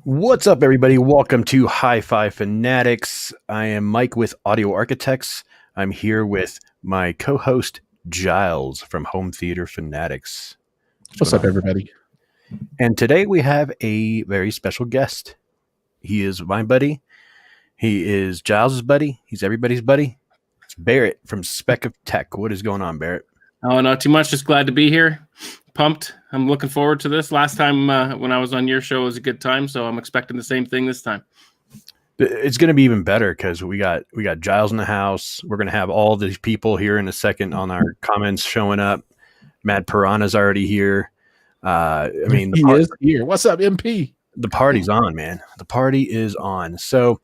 What's up, everybody? Welcome to HIFI Fanatics. I am Mike with Audio Architects. I'm here with my co-host Giles from Home Theater Fanatics. What's up, everybody? And today we have a very special guest. He is my buddy. He is Giles's buddy. He's everybody's buddy. It's Barrett from Spec of Tech. What is going on, Barrett? Oh, not too much. Just glad to be here. Pumped. I'm looking forward to this. Last time when I was on your show was a good time, so I'm expecting the same thing this time. It's going to be even better because we got Giles in the house. We're going to have all these people here in a second on our comments showing up. Mad Piranha's already here. He is here. What's up, MP? The party's on, man. The party is on. So,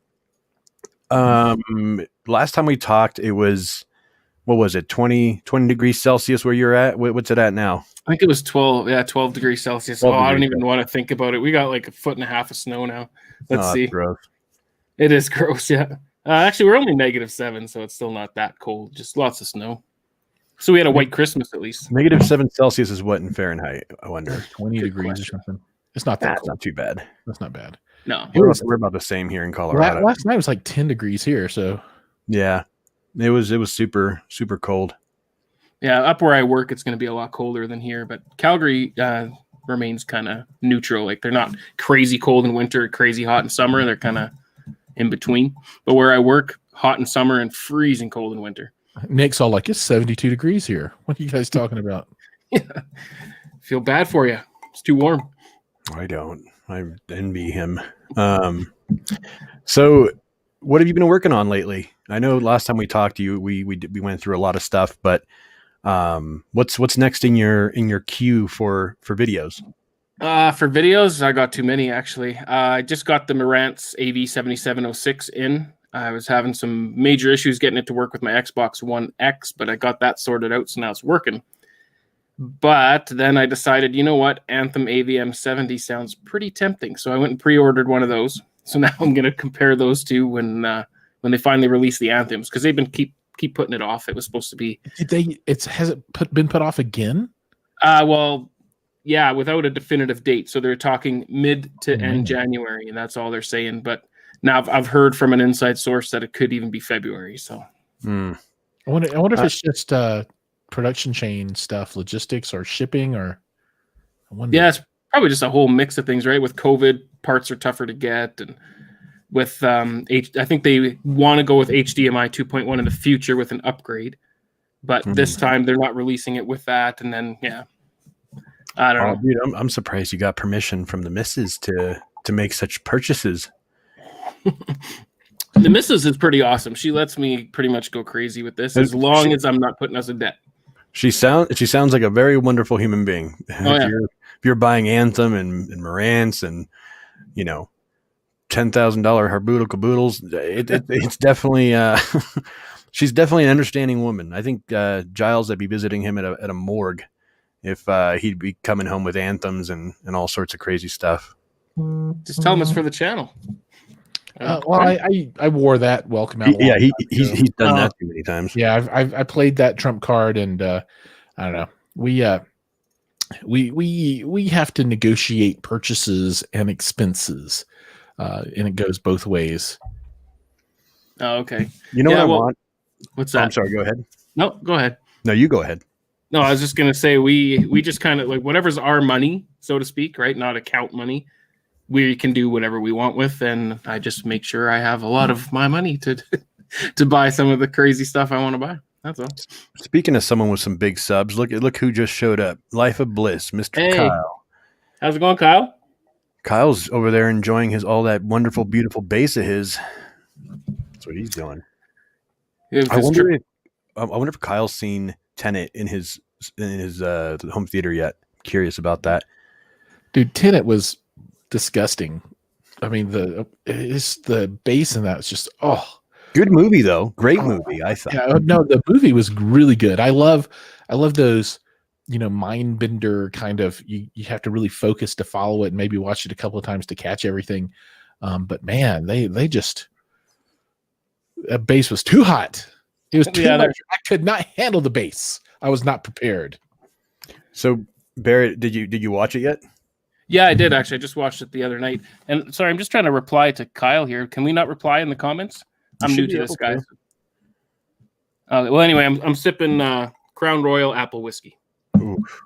last time we talked, it was, what was it, 20 degrees Celsius where you're at? What's it at now? I think it was 12. Yeah, 12 degrees Celsius. 12 I don't degrees. even want to think about it. We got like a foot and a half of snow now. Let's see. Gross. It is gross, yeah. Actually, we're only -7, so it's still not that cold. Just lots of snow. So we had a white Christmas at least. -7 Celsius is what in Fahrenheit? I wonder. 20 Good degrees question. or something. It's not that That's cold. not too bad. That's not bad. No. We're about the same here in Colorado. Last night was like 10 degrees here, so Yeah, it was super cold. Yeah, up where I work, it's going to be a lot colder than here. But Calgary remains kind of neutral. Like they're not crazy cold in winter, crazy hot in summer. They're kind of in between. But where I work, hot in summer and freezing cold in winter. Nick's all like, it's 72 degrees here. What are you guys talking about? Yeah, feel bad for you. It's too warm. I don't. I envy him. So, what have you been working on lately? I know last time we talked to you, we went through a lot of stuff, but what's next in your queue for videos? For videos, I got too many actually. I just got the Marantz AV7706 in. I was having some major issues getting it to work with my Xbox One X, but I got that sorted out, so now it's working. But then I decided, you know what? Anthem AVM70 sounds pretty tempting, so I went and pre-ordered one of those. So now I'm going to compare those two when they finally release the Anthems, because they've been keep putting it off. It was supposed to be. Has it been put off again? Well, yeah, without a definitive date. So they're talking mid to end January, and that's all they're saying. But now I've heard from an inside source that it could even be February. So I wonder if it's just production chain stuff, logistics, or shipping, or I wonder. Yeah, it's probably just a whole mix of things, right? With COVID, parts are tougher to get, and with I think they want to go with HDMI 2.1 in the future with an upgrade, but this time they're not releasing it with that. And then I don't know. Dude, I'm surprised you got permission from the missus to make such purchases. The missus is pretty awesome. She lets me pretty much go crazy with this as long as I'm not putting us in debt. She sounds like a very wonderful human being. If you're buying Anthem and Marantz and $10,000 Harboodle caboodles, it's definitely she's definitely an understanding woman. I think Giles, I'd be visiting him at a morgue if he'd be coming home with anthems and all sorts of crazy stuff. Just tell him it's for the channel. I wore that welcome out. Yeah, he's done that too many times. Yeah, I played that trump card, and I don't know. We have to negotiate purchases and expenses, and it goes both ways. Oh, okay. You know what I want? What's that? I'm sorry. Go ahead. No, go ahead. No, you go ahead. No, I was just gonna say we just kind of like whatever's our money, so to speak, right? Not account money. We can do whatever we want with, and I just make sure I have a lot of my money to buy some of the crazy stuff I want to buy. That's all. Speaking of someone with some big subs, look who just showed up. Life of Bliss, Mr. Hey. Kyle. How's it going, Kyle? Kyle's over there enjoying all that wonderful, beautiful bass of his. That's what he's doing. I wonder if Kyle's seen Tenet in his home theater yet. Curious about that. Dude, Tenet was disgusting. I mean, the bass in that is just good movie though. Great movie, I thought. Yeah, no, the movie was really good. I love those, mind bender kind of. You have to really focus to follow it and maybe watch it a couple of times to catch everything. But man, they just that bass was too hot. It was too much. I could not handle the bass. I was not prepared. So Barrett, did you watch it yet? Yeah, I did actually. I just watched it the other night. And sorry, I'm just trying to reply to Kyle here. Can we not reply in the comments? I'm new to this, guys. Well, anyway, I'm sipping Crown Royal apple whiskey. Oof.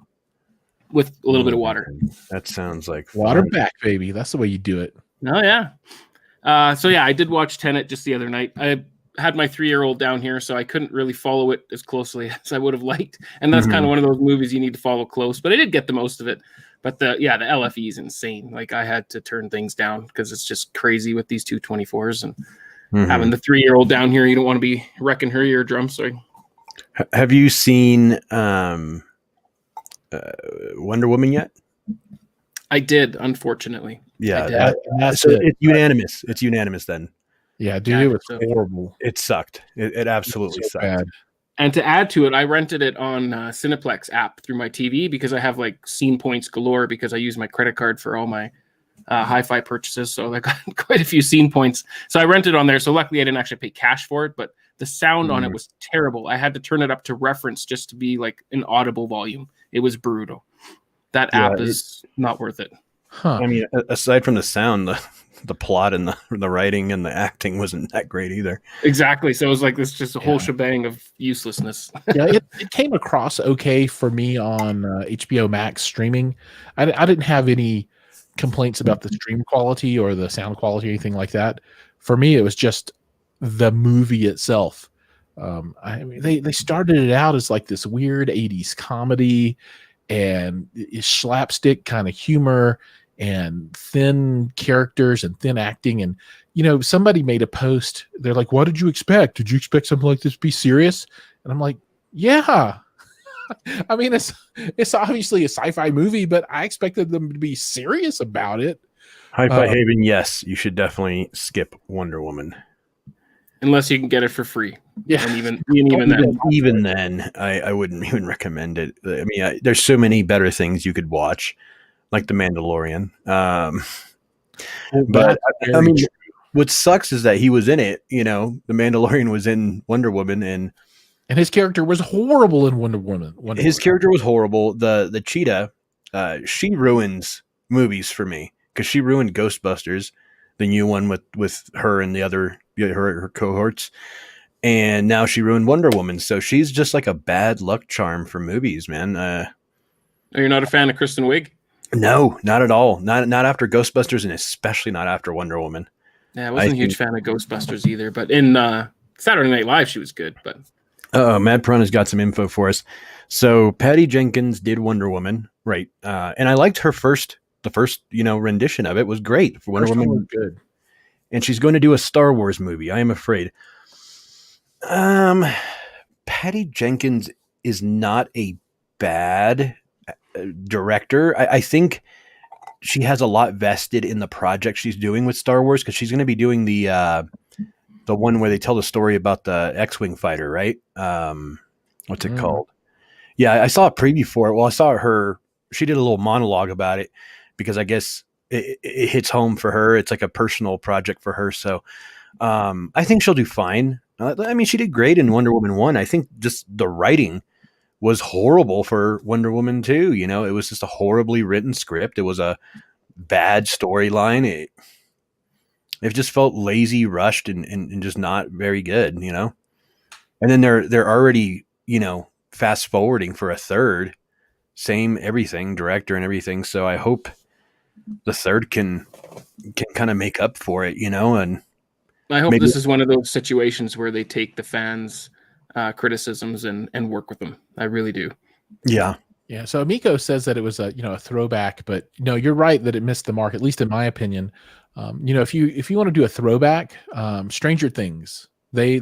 With a little bit of water. That sounds like water back, baby. That's the way you do it. Oh yeah. So yeah, I did watch Tenet just the other night. I had my 3-year-old down here, so I couldn't really follow it as closely as I would have liked. And that's kind of one of those movies you need to follow close. But I did get the most of it. But the LFE is insane. Like I had to turn things down because it's just crazy with these 224s and having the 3-year-old down here. You don't want to be wrecking her eardrum. So, have you seen Wonder Woman yet? I did, unfortunately. Yeah, so it's unanimous. It's unanimous then. Yeah, dude, it was horrible. It sucked. It absolutely sucked. Bad. And to add to it, I rented it on Cineplex app through my TV because I have like scene points galore because I use my credit card for all my HIFI purchases. So I got quite a few scene points. So I rented on there. So luckily I didn't actually pay cash for it, but the sound on it was terrible. I had to turn it up to reference just to be like an audible volume. It was brutal. That app is not worth it. Huh. I mean, aside from the sound, the plot and the writing and the acting wasn't that great either. Exactly. So it was like this just a whole shebang of uselessness. Yeah, it came across okay for me on HBO Max streaming. I didn't have any complaints about the stream quality or the sound quality or anything like that. For me, it was just the movie itself. I mean, they started it out as like this weird 80s comedy and slapstick kind of humor and thin characters and thin acting. And, somebody made a post. They're like, what did you expect? Did you expect something like this to be serious? And I'm like, yeah. I mean, it's obviously a sci-fi movie, but I expected them to be serious about it. Hi-Fi Haven, yes, you should definitely skip Wonder Woman. Unless you can get it for free. Yeah. And even then, I wouldn't even recommend it. I mean, there's so many better things you could watch, like The Mandalorian. But I mean, what sucks is that he was in it. The Mandalorian was in Wonder Woman, and his character was horrible in Wonder Woman. His character was horrible. The cheetah, she ruins movies for me because she ruined Ghostbusters, the new one with her and the other her cohorts, and now she ruined Wonder Woman. So she's just like a bad luck charm for movies, man. You're not a fan of Kristen Wiig? No, not at all. Not after Ghostbusters, and especially not after Wonder Woman. Yeah, I wasn't a huge fan of Ghostbusters either, but in Saturday Night Live, she was good. But Mad Piranha's got some info for us. So Patty Jenkins did Wonder Woman, right? And I liked the first rendition of it was great. For Wonder Woman was good. And she's going to do a Star Wars movie, I am afraid. Patty Jenkins is not a bad director. I think she has a lot vested in the project she's doing with Star Wars because she's going to be doing the one where they tell the story about the X-Wing fighter, right? What's it called? Yeah, I saw a preview for it. Well, I saw she did a little monologue about it because I guess it hits home for her. It's like a personal project for her. So I think she'll do fine. I mean, she did great in Wonder Woman 1. I think just the writing was horrible for Wonder Woman 2. It was just a horribly written script. It was a bad storyline. It just felt lazy, rushed, and just not very good, And then they're already, fast forwarding for a third, same everything, director and everything. So I hope the third can kind of make up for it, and I hope this is one of those situations where they take the fans' criticisms and work with them. I really do. Yeah. Yeah. So Amico says that it was a throwback, but you're right that it missed the mark, at least in my opinion. If you want to do a throwback, Stranger Things, they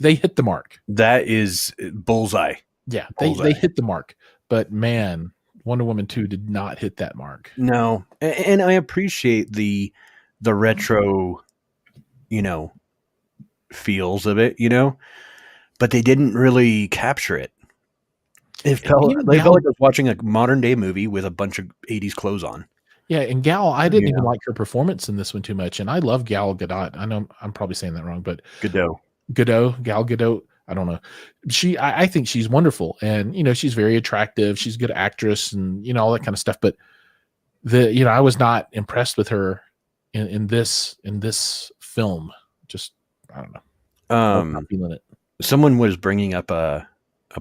hit the mark. That is bullseye. Yeah, they hit the mark. But man, Wonder Woman 2 did not hit that mark. No, and I appreciate the retro, feels of it, but they didn't really capture it. It felt like I was watching a modern day movie with a bunch of 80s clothes on. Yeah, and Gal, I didn't even like her performance in this one too much, and I love Gal Gadot. I know I'm probably saying that wrong, but Gal Gadot. I don't know. I think she's wonderful, and she's very attractive. She's a good actress, and all that kind of stuff. But I was not impressed with her in this film. Just, I don't know. I'm not feeling it. Someone was bringing up a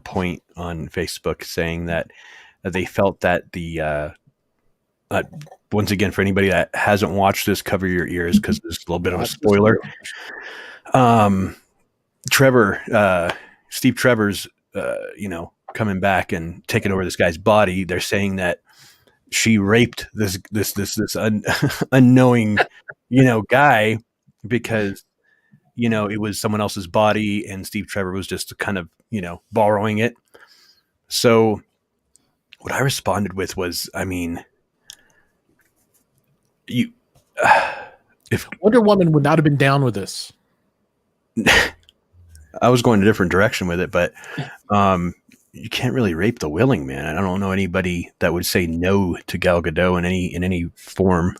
point on Facebook saying that they felt that the once again, for anybody that hasn't watched this, cover your ears because there's a little bit of a spoiler. Steve Trevor's, coming back and taking over this guy's body. They're saying that she raped this unknowing, guy because, it was someone else's body and Steve Trevor was just kind of, borrowing it. So what I responded with was, if Wonder Woman would not have been down with this. I was going a different direction with it, but you can't really rape the willing, man. I don't know anybody that would say no to Gal Gadot in any form.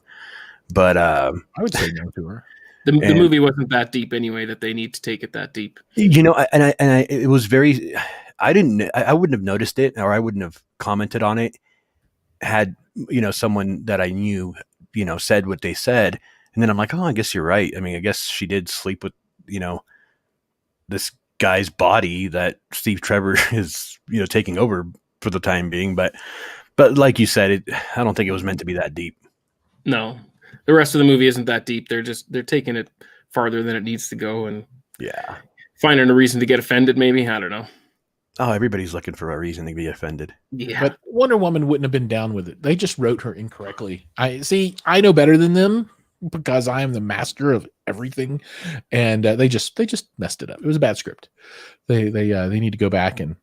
But I would say no to her. The movie wasn't that deep anyway that they need to take it that deep. It was very. I wouldn't have noticed it, or I wouldn't have commented on it had someone that I knew said what they said, and then I'm like, oh, I guess you're right. I guess she did sleep with this guy's body that Steve Trevor is taking over for the time being, but like you said, I don't think it was meant to be that deep. No, the rest of the movie isn't that deep. They're taking it farther than it needs to go, and finding a reason to get offended. Maybe, I don't know. Oh, everybody's looking for a reason to be offended. Yeah, but Wonder Woman wouldn't have been down with it. They just wrote her incorrectly. I know better than them because I am the master of everything, and they just messed it up. It was a bad script. They need to go back and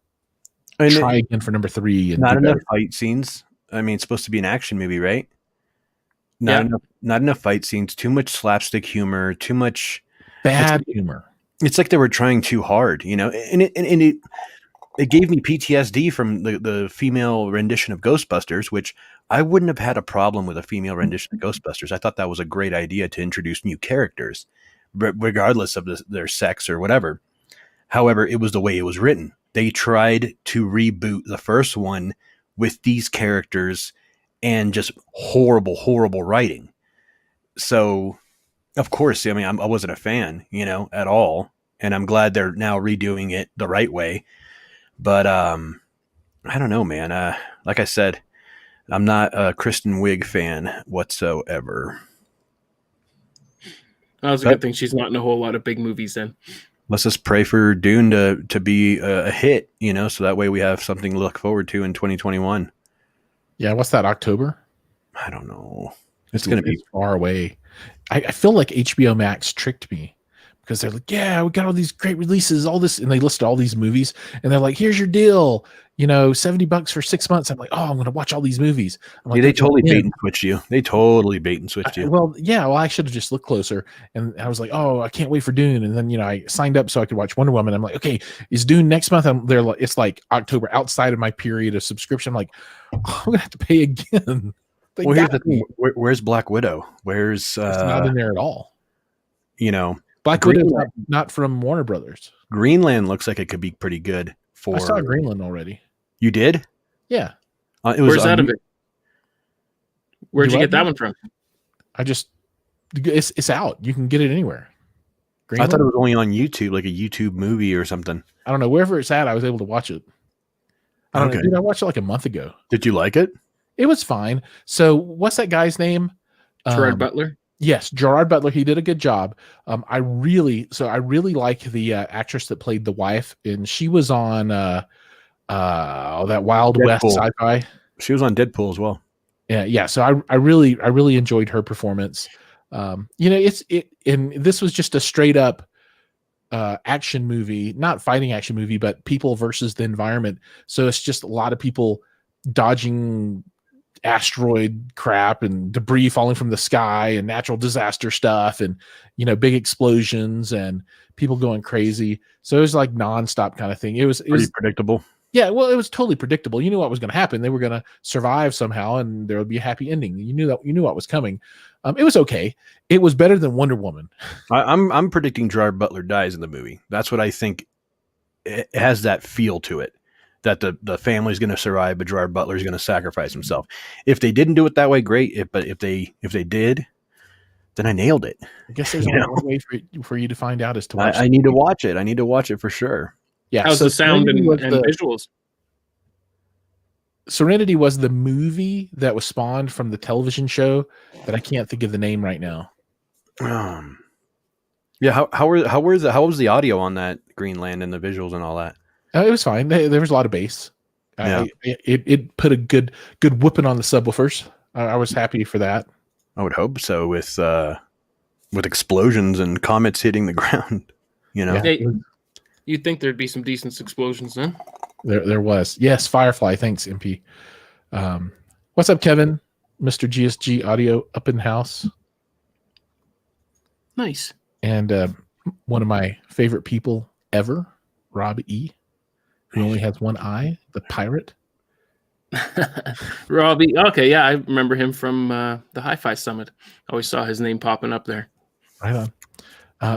try again for number 3. And not enough fight scenes. It's supposed to be an action movie, right? Not enough fight scenes. Too much slapstick humor. Too much bad humor. It's like they were trying too hard, and it gave me PTSD from the female rendition of Ghostbusters, which I wouldn't have had a problem with a female rendition of Ghostbusters. I thought that was a great idea to introduce new characters, regardless of their sex or whatever. However, it was the way it was written. They tried to reboot the first one with these characters and just horrible, horrible writing. So, of course, I wasn't a fan, at all. And I'm glad they're now redoing it the right way. But I don't know, man. Like I said, I'm not a Kristen Wiig fan whatsoever. That was a good thing she's not in a whole lot of big movies then. Let's just pray for Dune to be a hit, so that way we have something to look forward to in 2021. Yeah, what's that, October? I don't know. It's going to be far away. I feel like HBO Max tricked me. Because they're like, yeah, we got all these great releases, all this, and they listed all these movies, and they're like, here's your deal, $70 for 6 months. I'm like, oh, I'm going to watch all these movies. I'm like, they totally bait and switched you. They totally bait and switched you. Well, I should have just looked closer, and I was like, oh, I can't wait for Dune, and then I signed up so I could watch Wonder Woman. I'm like, okay, is Dune next month? It's like October, outside of my period of subscription. I'm like, oh, I'm going to have to pay again. Well, here's the thing. Where's Black Widow? Where's it's not in there at all. Black Widow not from Warner Brothers. Greenland looks like it could be pretty good. I saw Greenland already. You did? Yeah. Where's that of it? Where'd you get that one from? It's out. You can get it anywhere. Greenland? I thought it was only on YouTube, like a YouTube movie or something. I don't know. Wherever it's at, I was able to watch it. I don't know. Dude, I watched it like a month ago. Did you like it? It was fine. So what's that guy's name? Gerard Butler. Yes, Gerard Butler. He did a good job. I really like the actress that played the wife, and she was on that Wild Deadpool. West sci-fi. She was on Deadpool as well. Yeah. So I really enjoyed her performance. And this was just a straight up action movie, not fighting action movie, but people versus the environment. So it's just a lot of people dodging asteroid crap and debris falling from the sky and natural disaster stuff and big explosions and people going crazy. So it was like nonstop kind of thing. It was predictable. Yeah, well, it was totally predictable. You knew what was going to happen. They were going to survive somehow, and there would be a happy ending. You knew what was coming. It was okay. It was better than Wonder Woman. I'm predicting Gerard Butler dies in the movie. That's what I think. It has that feel to it. that the family's going to survive, but Gerard Butler's going to sacrifice himself. If they didn't do it that way, great. But if they did, then I nailed it. I guess there's only one way for you to find out is to watch. I need to watch it. I need to watch it for sure. Yeah. How's the sound and visuals? Serenity was the movie that was spawned from the television show that I can't think of the name right now. Yeah. How was the audio on that Greenland and the visuals and all that? It was fine. There was a lot of bass. Yeah. It put a good whooping on the subwoofers. I was happy for that. I would hope so, with explosions and comets hitting the ground. You know, you'd think there'd be some decent explosions then. There was. Yes, Firefly. Thanks, MP. What's up, Kevin? Mr. GSG Audio up in house. Nice. And one of my favorite people ever, Rob E., who only has one eye, the pirate. Robbie. Okay, yeah, I remember him from the HIFI Summit. I always saw his name popping up there. Right on.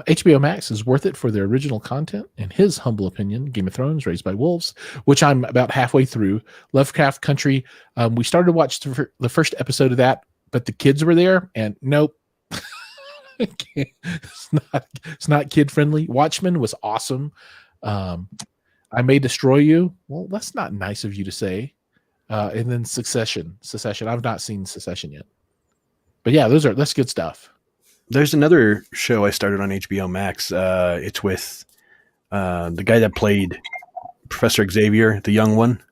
HBO Max is worth it for their original content. In his humble opinion, Game of Thrones, Raised by Wolves, which I'm about halfway through. Lovecraft Country. We started to watch the first episode of that, but the kids were there, and nope. It's not kid friendly. Watchmen was awesome. I May Destroy You. Well, that's not nice of you to say. And then Succession. I've not seen Succession yet, but yeah, that's good stuff. There's another show I started on HBO Max. It's with the guy that played Professor Xavier, the young one.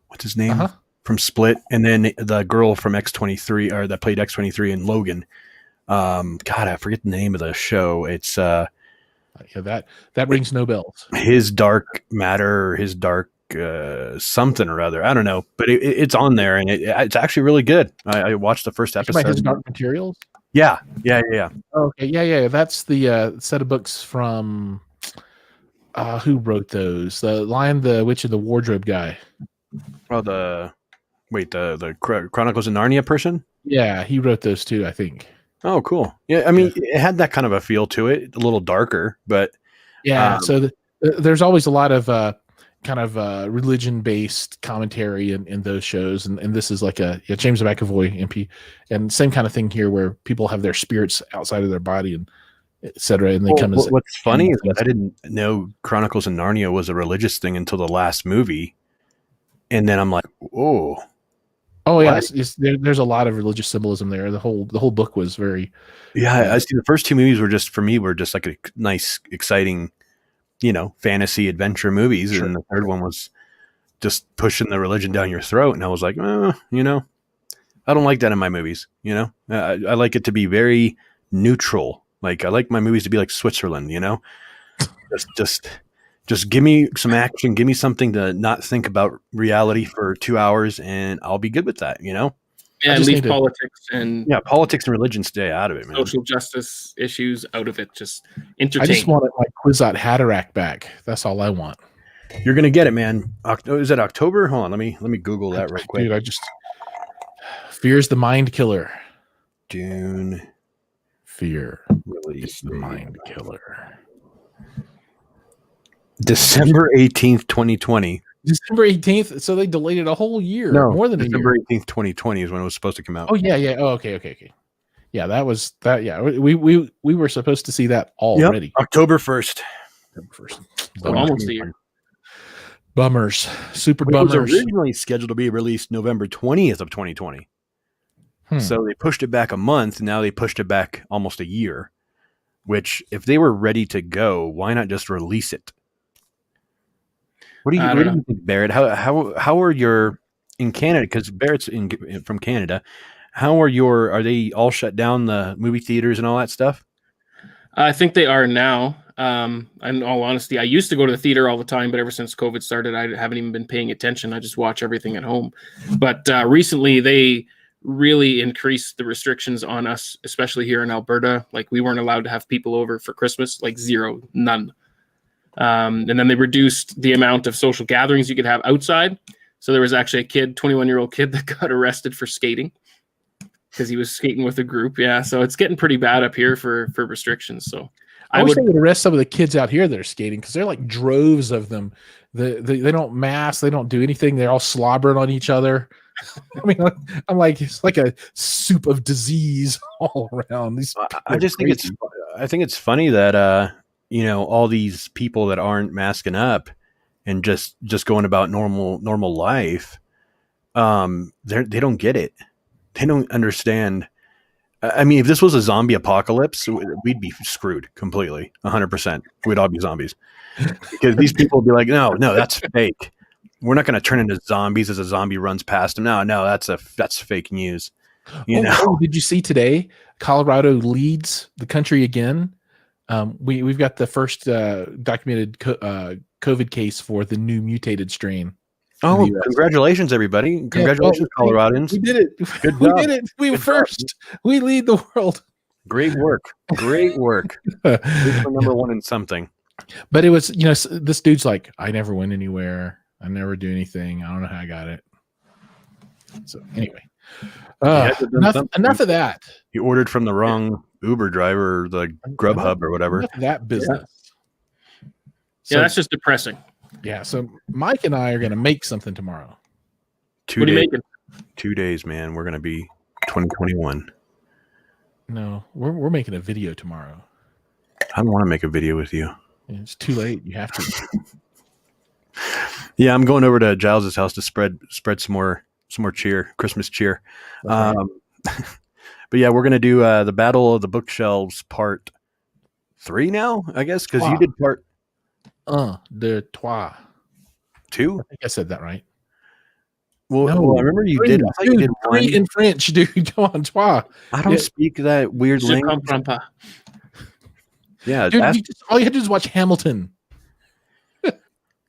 What's his name? From Split, and then the girl from X-23, or that played X-23 in Logan. God, I forget the name of the show. It's yeah, that rings no bells. His Dark Matter, or His Dark something or other. I don't know, but it's on there, and it's actually really good. I watched the first episode. His Dark Materials. Yeah. Okay, yeah. That's the set of books from who wrote those? The Lion, the Witch, and the Wardrobe guy. Oh, the Chronicles of Narnia person. Yeah, he wrote those too, I think. Oh, cool. Yeah, I mean, it had that kind of a feel to it, a little darker, but yeah. So there's always a lot of kind of religion-based commentary in those shows, and this is like James McAvoy MP, and same kind of thing here where people have their spirits outside of their body and etc. And they come as. What's funny is that I didn't know Chronicles of Narnia was a religious thing until the last movie, and then I'm like, oh yeah, there's a lot of religious symbolism there. The whole book was very. Yeah, I see. The first two movies were just like a nice, exciting, fantasy adventure movies. Sure. And the third one was just pushing the religion down your throat. And I was like, I don't like that in my movies. I like it to be very neutral. Like I like my movies to be like Switzerland, just give me some action, give me something to not think about reality for 2 hours, and I'll be good with that. Yeah, leave politics and politics and religion stay out of it, man. Social justice issues out of it. Just entertain. I just want my Kwisatz Haderach back. That's all I want. You're gonna get it, man. Is it October? Hold on, let me Google that real quick. Dude, Fear's the Mind Killer. Dune. Fear is the Mind Killer. December 18th, 2020. December 18th. So they delayed it a whole year. No, more than December a year. 18th, 2020 is when it was supposed to come out. Oh yeah. Oh, okay. Yeah, that was that. Yeah, we were supposed to see that already. Yep. October 1st. Almost a year. Bummers. Super bummers. It was originally scheduled to be released November 20th of 2020. So they pushed it back a month, and now they pushed it back almost a year. Which, if they were ready to go, why not just release it? What do you think, Barrett? How are your in Canada? Because Barrett's from Canada. Are they all shut down, the movie theaters and all that stuff? I think they are now. In all honesty, I used to go to the theater all the time, but ever since COVID started, I haven't even been paying attention. I just watch everything at home. But recently, they really increased the restrictions on us, especially here in Alberta. Like we weren't allowed to have people over for Christmas, like zero, none. And then they reduced the amount of social gatherings you could have outside. So there was actually a 21-year-old kid that got arrested for skating because he was skating with a group. Yeah. So it's getting pretty bad up here for restrictions. So I wish they would arrest some of the kids out here that are skating, because they're like droves of them They don't mask. They don't do anything. They're all slobbering on each other. I mean, I'm like, it's like a soup of disease all around. I think it's funny that you know, all these people that aren't masking up and just going about normal life, they don't get it. They don't understand. I mean, if this was a zombie apocalypse, we'd be screwed completely, 100%. We'd all be zombies because these people would be like, no, that's fake. We're not going to turn into zombies as a zombie runs past them. No, that's fake news. You know? Did you see today? Colorado leads the country again. We've got the first documented COVID case for the new mutated strain. Oh, congratulations, everybody. Congratulations, Coloradans. We did it. We did it. We were first. We lead the world. Great work. Great work. We're number one in something. But it was, you know, this dude's like, I never went anywhere. I never do anything. I don't know how I got it. So anyway, enough of that. You ordered from the wrong Uber driver or the Grubhub or whatever. That business. Yeah, that's just depressing. Yeah, so Mike and I are going to make something tomorrow. What are you making? 2 days, man. We're going to be 2021. No, we're making a video tomorrow. I don't want to make a video with you. It's too late. You have to. Yeah, I'm going over to Giles's house to spread some more cheer, Christmas cheer. Right. But yeah, we're going to do the Battle of the Bookshelves part 3 now, I guess, because you did part de trois. 2? I think I said that right. Well, I remember you did. I thought you did 3 in French, dude. Come on, trois. I don't speak that weird language. Yeah, dude, all you had to do is watch Hamilton.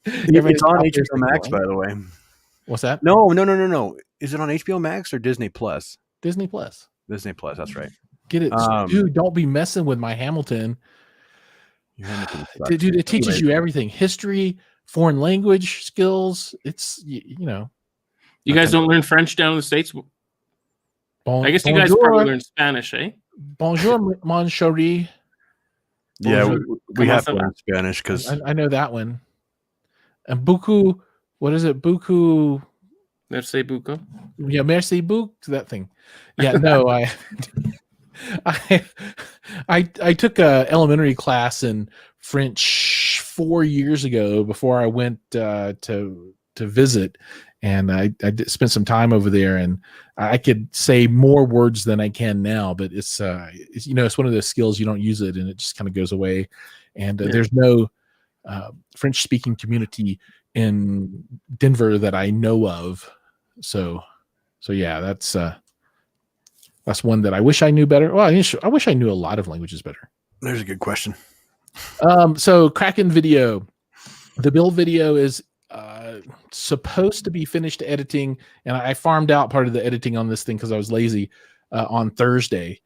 It's on HBO Max, by the way. What's that? No. Is it on HBO Max or Disney Plus? Disney Plus. Disney Plus. That's right. Get it, dude. Don't be messing with my Hamilton. Dude, it teaches you everything: history, foreign language skills. It's you know. You guys don't learn French down in the States? I guess you guys probably learn Spanish, eh? Bonjour, mon chéri. Yeah, we have to learn Spanish because I know that one. And beaucoup, what is it? Beaucoup. Merci beaucoup. Yeah, merci beaucoup. That thing. Yeah, no, I took a elementary class in French 4 years ago before I went to visit, and I spent some time over there, and I could say more words than I can now. But it's you know, it's one of those skills you don't use it, and it just kind of goes away. And there's no French speaking community in Denver that I know of. So yeah, that's one that I wish I knew better. Well, I wish I knew a lot of languages better. There's a good question. So Kraken video, the build video is supposed to be finished editing, and I farmed out part of the editing on this thing because I was lazy on Thursday.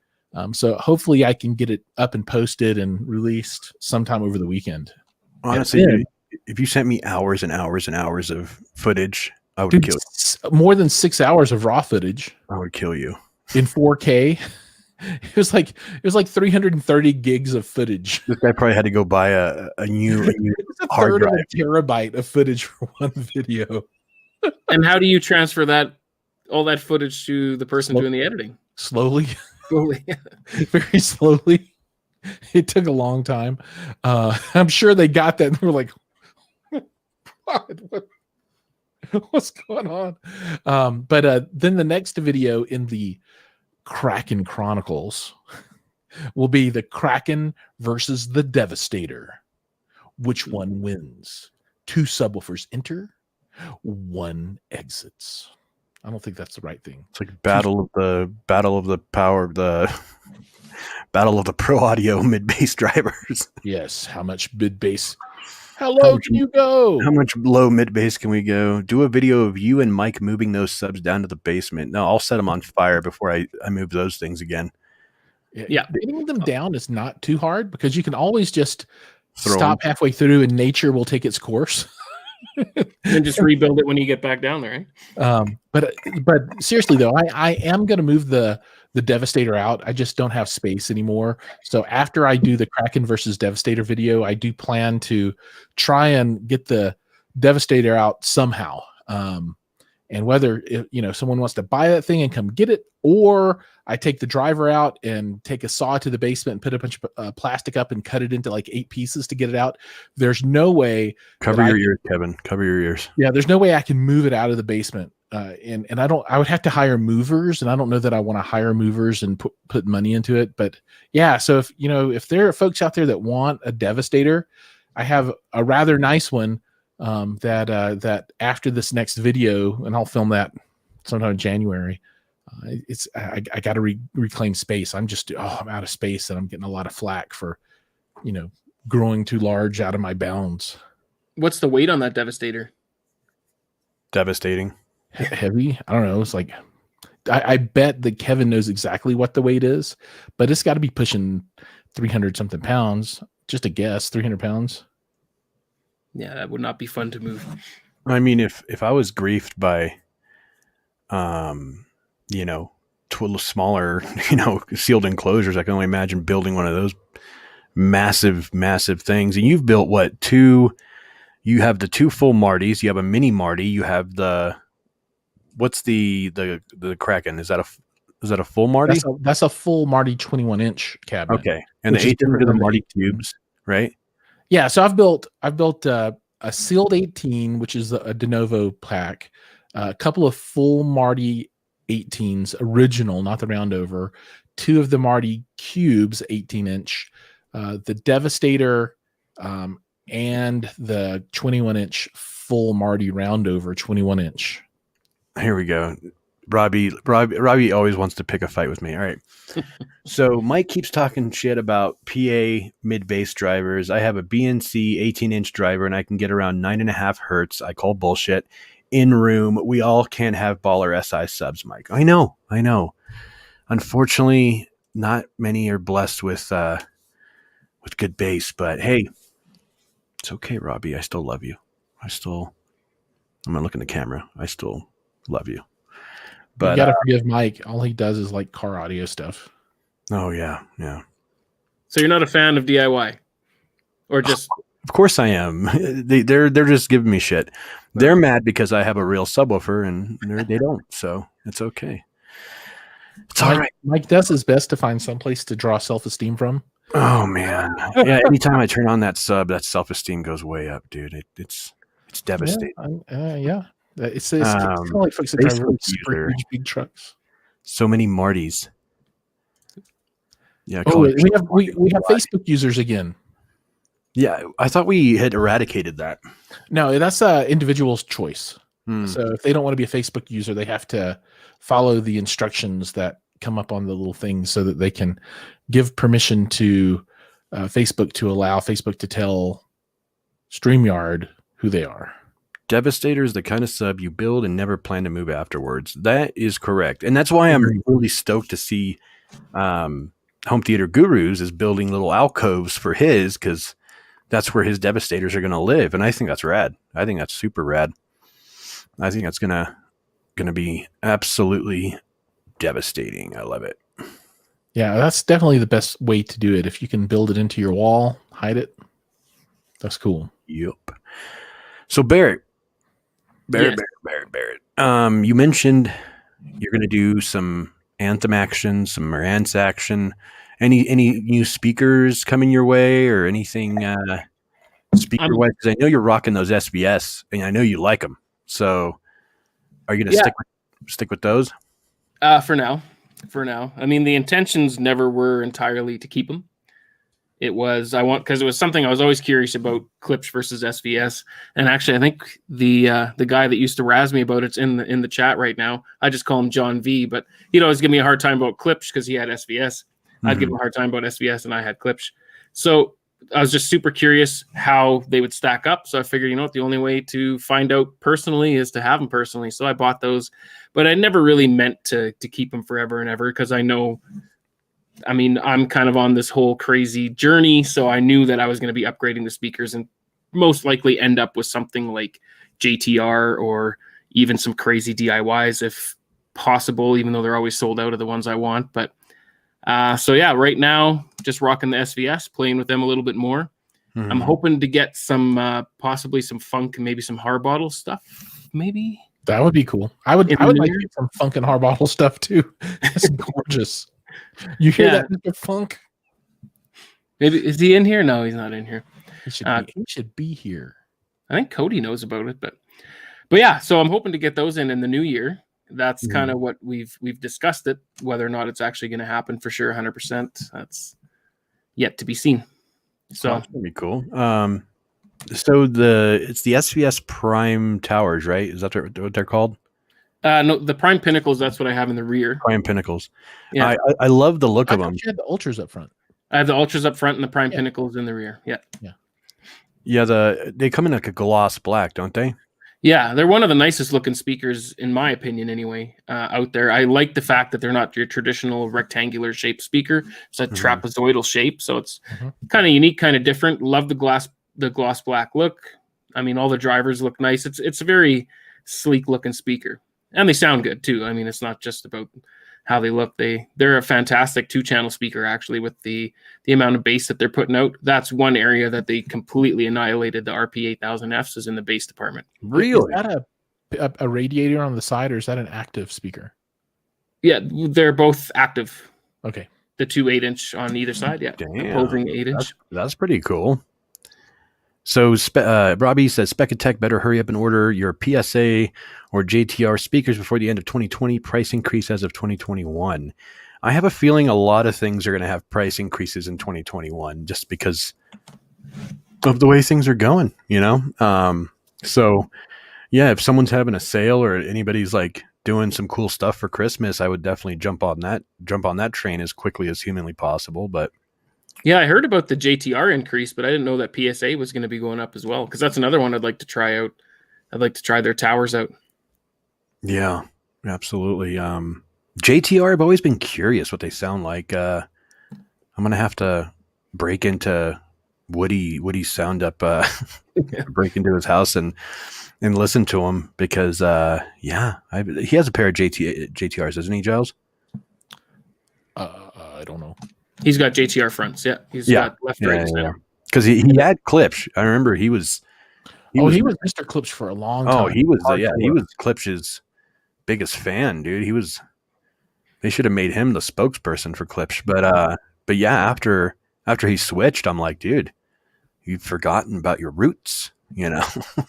So hopefully I can get it up and posted and released sometime over the weekend. Honestly, if you sent me hours and hours and hours of footage, I would kill you. More than 6 hours of raw footage. I would kill you. In 4K. It was like 330 gigs of footage. This guy probably had to go buy a new hard drive. A terabyte of footage for one video. And how do you transfer all that footage to the person doing the editing? Slowly. Slowly. Very slowly. It took a long time. I'm sure they got that and they were like, what's going on? But then the next video in the Kraken Chronicles will be the Kraken versus the Devastator. Which one wins? 2 subwoofers enter, 1 exits. I don't think that's the right thing. It's like battle of the pro audio mid bass drivers. Yes. How much mid bass? How low can you go? How much low mid bass can we go? Do a video of you and Mike moving those subs down to the basement. No, I'll set them on fire before I move those things again. Yeah. Getting them down is not too hard because you can always just stop halfway through and nature will take its course. And just rebuild it when you get back down there, right? But seriously though, I am going to move the Devastator out. I just don't have space anymore. So after I do the Kraken versus Devastator video, I do plan to try and get the Devastator out somehow. And whether someone wants to buy that thing and come get it, or I take the driver out and take a saw to the basement and put a bunch of plastic up and cut it into like 8 pieces to get it out. There's no way. Cover your ears, Kevin. Cover your ears. Yeah, there's no way I can move it out of the basement. And I would have to hire movers, and I don't know that I want to hire movers and put money into it. But yeah, so if there are folks out there that want a Devastator, I have a rather nice one. That after this next video, and I'll film that sometime in January. I got to reclaim space. I'm out of space, and I'm getting a lot of flack for, growing too large out of my bounds. What's the weight on that Devastator? Devastating. Heavy. I don't know. It's like I bet that Kevin knows exactly what the weight is, but it's got to be pushing 300 something pounds. Just a guess, 300 pounds. Yeah, that would not be fun to move. I mean, if I was griefed by, smaller, sealed enclosures, I can only imagine building one of those massive, massive things. And you've built what? You have the 2 full Martys. You have a mini Marty. You have what's the Kraken? Is that a full Marty? That's a full Marty 21-inch cabinet. Okay, and the 18 are the Marty cubes, right? Yeah, so I've built a sealed 18, which is a de novo pack, a couple of full Marty 18s, original, not the round over, 2 of the Marty cubes, 18-inch, the Devastator, and the 21-inch full Marty round over 21-inch. Here we go. Robbie always wants to pick a fight with me. All right. So Mike keeps talking shit about PA mid-bass drivers. I have a BNC 18-inch driver, and I can get around 9.5 hertz. I call bullshit. In room, we all can't have baller SI subs, Mike. I know. Unfortunately, not many are blessed with good bass, but hey, it's okay, Robbie. I still love you. I'm gonna look in the camera. I still love you. But you gotta forgive Mike. All he does is like car audio stuff. Oh yeah. So you're not a fan of DIY, or just? Of course I am. They're just giving me shit. They're mad because I have a real subwoofer and they don't. So it's okay. It's all right. Mike does his best to find someplace to draw self-esteem from. Oh man, yeah. Anytime I turn on that sub, that self-esteem goes way up, dude. It's devastating. Yeah. It's kind of like folks that drive really super huge big trucks. So many Martys. Yeah. We have Facebook users again. Yeah, I thought we had eradicated that. No, that's individual's choice. So if they don't want to be a Facebook user, they have to follow the instructions that come up on the little things so that they can give permission to Facebook to allow Facebook to tell StreamYard who they are. Devastator is the kind of sub you build and never plan to move afterwards. That is correct. And that's why I'm really stoked to see Home Theater Gurus is building little alcoves for his, because that's where his Devastators are going to live. And I think that's rad. I think that's super rad. I think that's going to be absolutely devastating. I love it. Yeah, that's definitely the best way to do it. If you can build it into your wall, hide it, that's cool. Yep. So Barrett. Yes. You mentioned you're going to do some Anthem action, some Marantz action. Any new speakers coming your way or anything speaker-wise? Because I know you're rocking those SBS, and I know you like them. So are you going to stick with those? For now. I mean, the intentions never were entirely to keep them. It was because it was something I was always curious about, Klipsch versus SVS. And actually, I think the guy that used to razz me about it's in the chat right now. I just call him John V, but he'd always give me a hard time about Klipsch because he had SVS. I'd give him a hard time about SVS, and I had Klipsch. So I was just super curious how they would stack up. So I figured, the only way to find out personally is to have them personally. So I bought those, but I never really meant to keep them forever and ever, because I'm kind of on this whole crazy journey. So I knew that I was going to be upgrading the speakers and most likely end up with something like JTR or even some crazy DIYs if possible, even though they're always sold out of the ones I want. But right now, just rocking the SVS, playing with them a little bit more. I'm hoping to get some possibly some funk, maybe some Harbottle stuff. Maybe that would be cool. I would like to get some funk and Harbottle stuff too. It's gorgeous. You hear that, Mr. Funk? Maybe is he in here? No, he's not in here. He should be here. I think Cody knows about it, but yeah. So I'm hoping to get those in the new year. That's kind of what we've discussed it. Whether or not it's actually going to happen for sure, 100%. That's yet to be seen. So that's gonna be cool. So it's the SVS Prime Towers, right? Is that what they're called? No, the Prime Pinnacles. That's what I have in the rear. Prime Pinnacles. Yeah, I love the look of them. You had the Ultras up front. I have the Ultras up front and the Prime Pinnacles in the rear. Yeah. They come in like a gloss black, don't they? Yeah, they're one of the nicest looking speakers, in my opinion, anyway, out there. I like the fact that they're not your traditional rectangular shaped speaker. It's a trapezoidal shape, so it's kind of unique, kind of different. Love the gloss black look. I mean, all the drivers look nice. It's a very sleek looking speaker, and they sound good too. I mean, it's not just about how they look. They're a fantastic 2-channel speaker, actually, with the amount of bass that they're putting out. That's one area that they completely annihilated the RP8000Fs is in the bass department. Really? Is that a radiator on the side, or is that an active speaker? Yeah, they're both active. Okay. The 2 8-inch on either side. Yeah. Damn. Opposing 8-inch. That's pretty cool. So Robbie says, Spec of Tech, better hurry up and order your PSA or JTR speakers before the end of 2020. Price increase as of 2021. I have a feeling a lot of things are going to have price increases in 2021 just because of the way things are going, you know? So, yeah, if someone's having a sale or anybody's like doing some cool stuff for Christmas, I would definitely jump on that train as quickly as humanly possible. But yeah, I heard about the JTR increase, but I didn't know that PSA was going to be going up as well, because that's another one I'd like to try out. I'd like to try their towers out. Yeah, absolutely. JTR, I've always been curious what they sound like. I'm going to have to break into Woody's sound up, break into his house and listen to him because, he has a pair of JTRs, doesn't he, Giles? I don't know. He's got JTR fronts. Yeah. He's got left, right, and center. Because he had Klipsch. I remember he was Mr. Klipsch for a long time. Oh, he was Klipsch's biggest fan, dude. They should have made him the spokesperson for Klipsch. But yeah, after he switched, I'm like, dude, you've forgotten about your roots, you know. I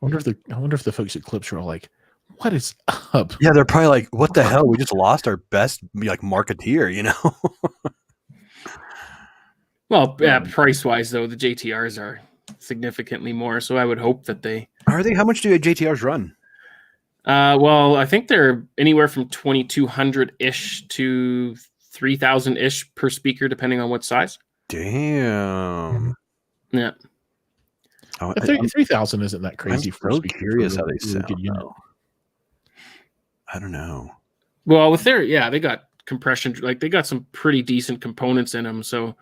wonder if the folks at Klipsch are like, what is up? Yeah, they're probably like, what the hell? We just lost our best marketeer, you know? Well, price wise though, the JTRs are significantly more. So I would hope that they are. How much do JTRs run? Well, I think they're anywhere from 2,200 ish to 3,000 ish per speaker, depending on what size. Damn. Yeah. 3,000 isn't that crazy. I'm so curious how they sound. I don't know. Well, with they got compression, they got some pretty decent components in them. So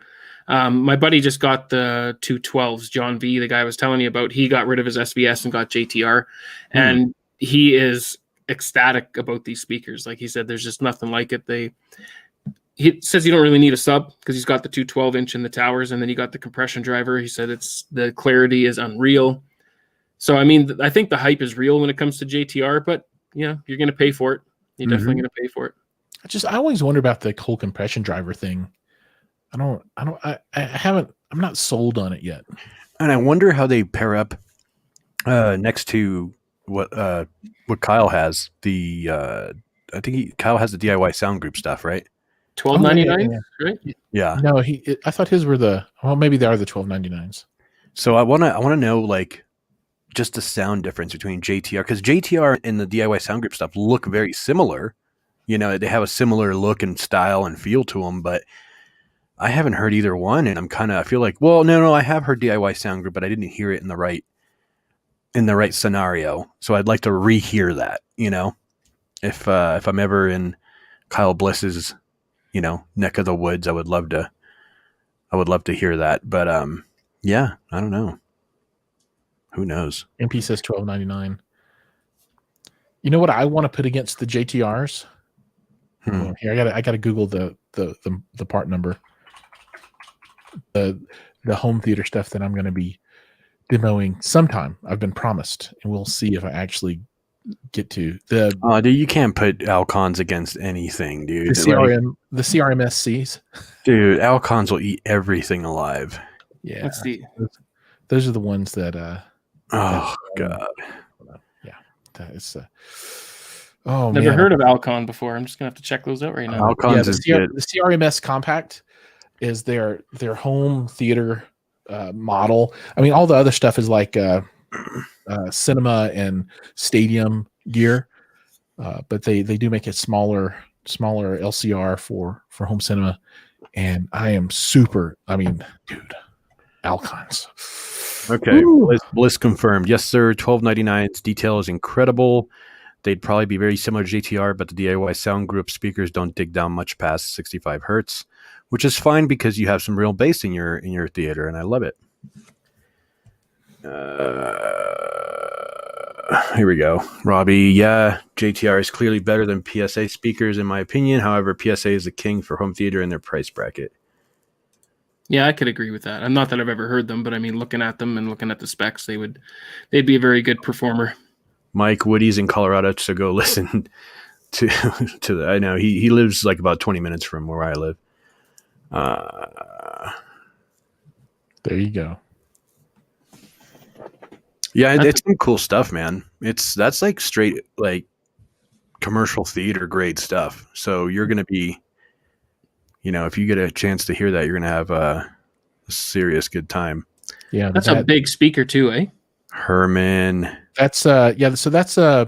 my buddy just got the 212s, John V, the guy I was telling you about. He got rid of his SVS and got JTR, and he is ecstatic about these speakers. Like he said, there's just nothing like it. He says you don't really need a sub because he's got the 212-inch in the towers, and then you got the compression driver. He said the clarity is unreal. So, I mean, I think the hype is real when it comes to JTR, but you're going to pay for it. You're definitely going to pay for it. I always wonder about the whole compression driver thing. I'm not sold on it yet. And I wonder how they pair up next to what Kyle has. I think Kyle has the DIY sound group stuff, right? $12.99, right? Yeah. No, I thought his were maybe they are the $12.99s. So I want to know just the sound difference between JTR, because JTR and the DIY sound group stuff look very similar. You know, they have a similar look and style and feel to them, but I haven't heard either one, and I feel like, well, no, I have heard DIY sound group, but I didn't hear it in the right scenario. So I'd like to rehear that, you know, if I'm ever in Kyle Bliss's, neck of the woods, I would love to hear that. But yeah, I don't know. Who knows? MP says $12.99. You know what I want to put against the JTRs? Here, I gotta Google the part number. the home theater stuff that I'm going to be demoing sometime. I've been promised, and we'll see if I actually get to the. Oh, dude, you can't put Alcons against anything, dude. The CRMSCs. Dude, Alcons will eat everything alive. Yeah, let's see. Those are the ones that. Oh God. Yeah, that is. Oh, Never man. heard of Alcon before. I'm just gonna have to check those out right now. Alcons is good. The CRMS Compact is their home theater model. I mean, all the other stuff is like cinema and stadium gear, but they do make a smaller LCR for home cinema. And I am super. I mean, dude, Alcons. Okay, Bliss confirmed. Yes, sir. 1299's detail is incredible. They'd probably be very similar to JTR, but the DIY sound group speakers don't dig down much past 65 hertz, which is fine because you have some real bass in your theater, and I love it. Here we go. Robbie, yeah, JTR is clearly better than PSA speakers in my opinion. However, PSA is the king for home theater in their price bracket. Yeah, I could agree with that. I'm not that I've ever heard them, but I mean, looking at them and looking at the specs, they'd be a very good performer. Mike Woody's in Colorado, so go listen to the. I know he lives like about 20 minutes from where I live. There you go. Yeah, it's some cool stuff, man. That's like straight like commercial theater grade stuff. So you're gonna be, if you get a chance to hear that, you're gonna have a serious good time. Yeah, that's a big speaker too, eh? Herman. That's yeah. So that's I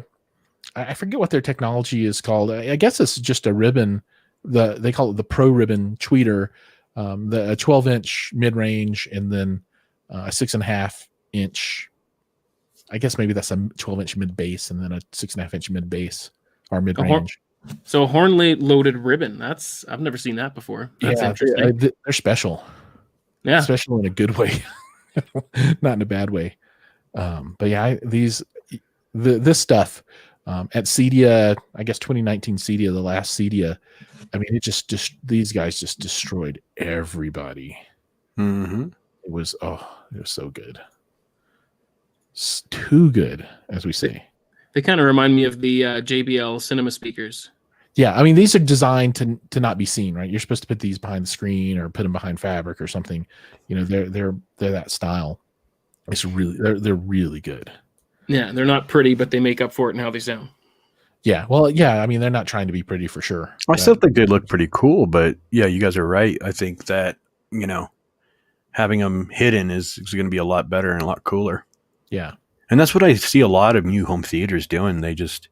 forget what their technology is called. I guess it's just a ribbon. They call it the Pro Ribbon tweeter. The 12-inch mid range, and then a 6.5 inch. I guess maybe that's a 12-inch mid bass, and then a 6.5-inch mid bass or mid range. So horn loaded ribbon. I've never seen that before. That's interesting. They're special. Yeah, special in a good way, not in a bad way. But yeah, this stuff at CEDIA, I guess 2019 CEDIA, the last CEDIA. I mean, it just these guys just destroyed everybody. Mm-hmm. It was so good. It's too good, as we say. They kind of remind me of the JBL cinema speakers. Yeah, I mean, these are designed to not be seen, right? You're supposed to put these behind the screen or put them behind fabric or something. They're that style. It's really they're really good. Yeah, they're not pretty, but they make up for it in how they sound. Yeah, well, yeah. I mean, they're not trying to be pretty for sure. I still think they look pretty cool, but yeah, you guys are right. I think that having them hidden is going to be a lot better and a lot cooler. Yeah. And that's what I see a lot of new home theaters doing. They just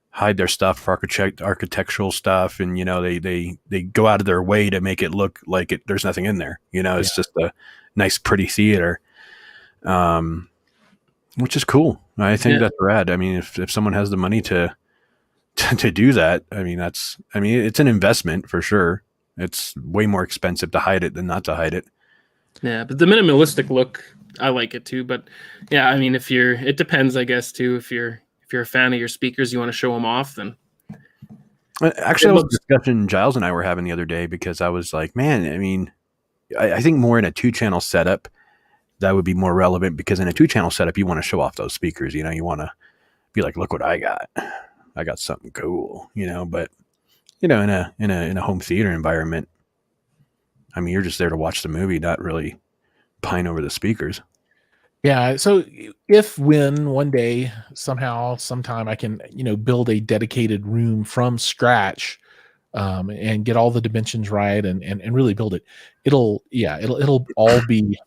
hide their stuff for architectural stuff. And, they go out of their way to make it look like there's nothing in there. It's just a nice, pretty theater, which is cool. I think that's rad. I mean, if someone has the money to do that, I mean, it's an investment for sure. It's way more expensive to hide it than not to hide it. Yeah, but the minimalistic look, I like it too. But yeah, I mean, it depends, I guess, too. If you're a fan of your speakers, you want to show them off, then. Actually, that was a discussion Giles and I were having the other day, because I was like, man, I mean, I think more in a 2-channel setup, that would be more relevant, because in a 2-channel setup, you want to show off those speakers. You want to be like, look what I got. I got something cool, but in a home theater environment, I mean, you're just there to watch the movie, not really pine over the speakers. Yeah. So when one day, sometime I can, build a dedicated room from scratch, and get all the dimensions right and really build it, it'll all be,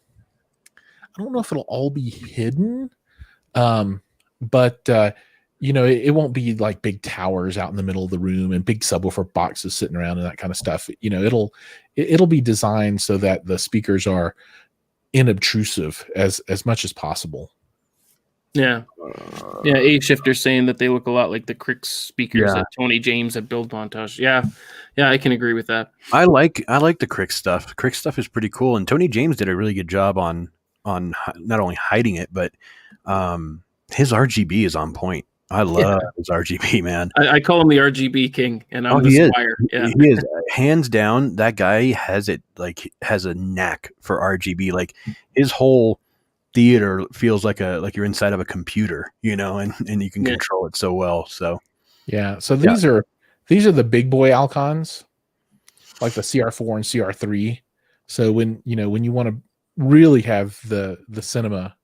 I don't know if it'll all be hidden. But it won't be like big towers out in the middle of the room and big subwoofer boxes sitting around and that kind of stuff. It'll be designed so that the speakers are inobtrusive as much as possible. Yeah. Yeah. A-Shifter's saying that they look a lot like the Crick speakers that Tony James at Build Montage. Yeah. Yeah, I can agree with that. I like the Crick stuff. Crick stuff is pretty cool. And Tony James did a really good job on not only hiding it, but his RGB is on point. I love his RGB, man. I call him the RGB king, and I'm the He is. squire. Yeah. He is hands down. That guy has a knack for RGB. Like his whole theater feels like you're inside of a computer, and you can control it so well. So yeah. So these are the big boy Alcons, like the CR4 and CR3. So when you want to really have the cinema,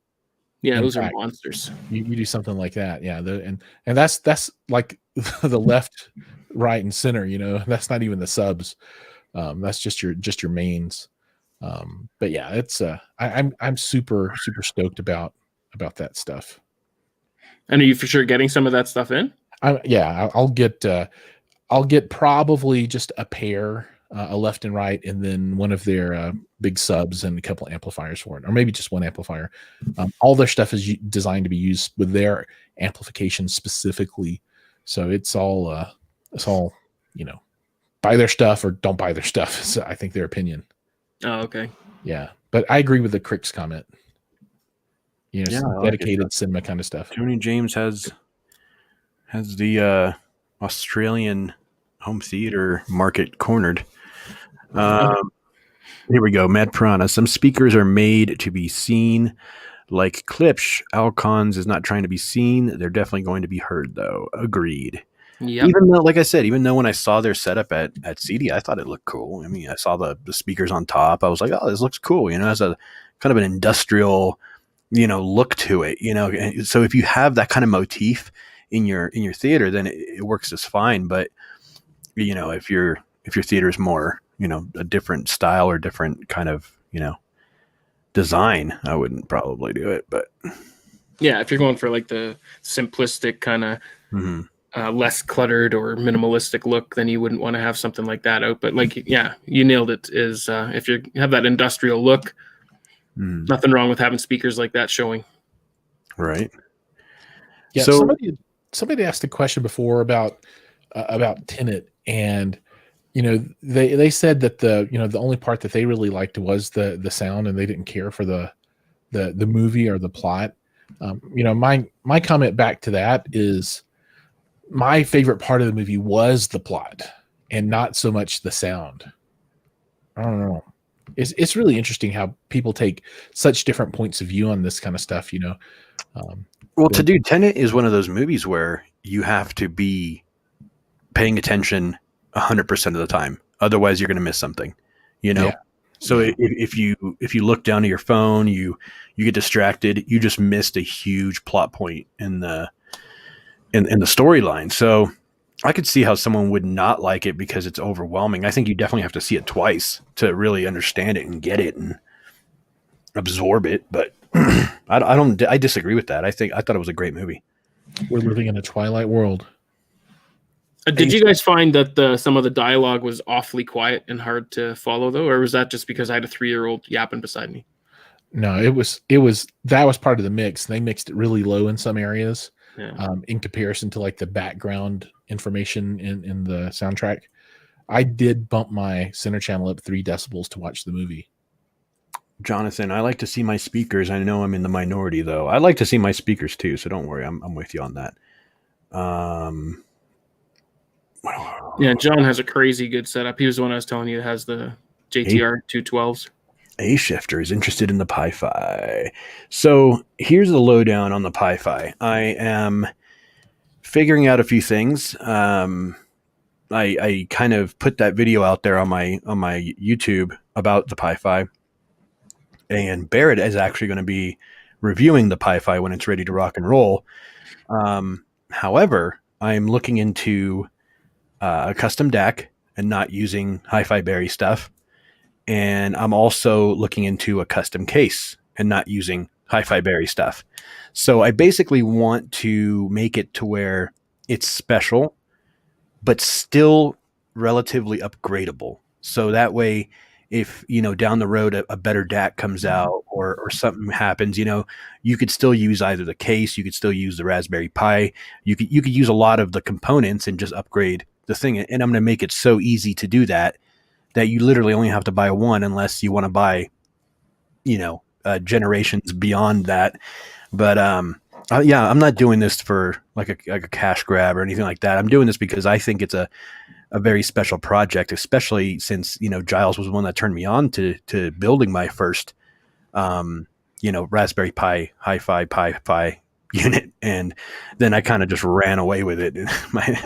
those are monsters. You do something like that, and that's like the left, right, and center. That's not even the subs. That's just your mains. But yeah, it's I'm super stoked about that stuff. And are you for sure getting some of that stuff in? I'll get probably just a pair, a left and right, and then one of their big subs and a couple amplifiers for it, or maybe just one amplifier. All their stuff is designed to be used with their amplification specifically, so it's all buy their stuff or don't buy their stuff. Is, I think, their opinion. Oh, okay. Yeah, but I agree with the Crick's comment. Dedicated cinema kind of stuff. Tony James has the Australian home theater market cornered. Here we go. Mad Piranha. Some speakers are made to be seen. Like Klipsch, Alcons is not trying to be seen. They're definitely going to be heard, though. Agreed. Yep. Even though, like I said, when I saw their setup at CD, I thought it looked cool. I mean, I saw the speakers on top. I was like, oh, this looks cool. It has a kind of an industrial, look to it. And so if you have that kind of motif in your theater, then it works just fine. But if your theater is more, a different style or different kind of, design, I wouldn't probably do it. But yeah, if you're going for like the simplistic kind of less cluttered or minimalistic look, then you wouldn't want to have something like that out. But like, yeah, you nailed it. Is if you have that industrial look, nothing wrong with having speakers like that showing. Right. Yeah. So somebody asked a question before about Tenet, and they said that the only part that they really liked was the sound, and they didn't care for the movie or the plot. My comment back to that is, my favorite part of the movie was the plot and not so much the sound. I don't know. It's really interesting how people take such different points of view on this kind of stuff, Well, to do Tenet is one of those movies where you have to be paying attention 100% of the time. Otherwise, you're going to miss something, Yeah. So if you look down at your phone, you get distracted. You just missed a huge plot point in the storyline. So I could see how someone would not like it because it's overwhelming. I think you definitely have to see it twice to really understand it and get it and absorb it. But I disagree with that. I thought it was a great movie. We're living in a twilight world. Did you guys find that some of the dialogue was awfully quiet and hard to follow, though, or was that just because I had a 3-year-old yapping beside me? No, that was part of the mix. They mixed it really low in some areas, in comparison to like the background information in the soundtrack. I did bump my center channel up 3 decibels to watch the movie. Jonathan, I like to see my speakers. I know I'm in the minority, though. I like to see my speakers too, so don't worry. I'm with you on that. Yeah, John has a crazy good setup. He was the one I was telling you that has the JTR 212s. A Shifter is interested in the Pi-Fi. So here's the lowdown on the Pi-Fi. I am figuring out a few things. I kind of put that video out there on my YouTube about the Pi-Fi, and Barrett is actually going to be reviewing the Pi-Fi when it's ready to rock and roll. However, I'm looking into a custom DAC and not using HIFI Berry stuff. And I'm also looking into a custom case and not using HIFI Berry stuff. So I basically want to make it to where it's special, but still relatively upgradable. So that way, if, down the road, a better DAC comes out or something happens, you could still use either the case, you could still use the Raspberry Pi, you could use a lot of the components and just upgrade the thing. And I'm going to make it so easy to do that you literally only have to buy one unless you want to buy, generations beyond that. But Yeah, I'm not doing this for like a cash grab or anything like that. I'm doing this because I think it's a very special project, especially since, Giles was the one that turned me on to building my first, Raspberry Pi Hi-Fi unit. And then I kind of just ran away with it in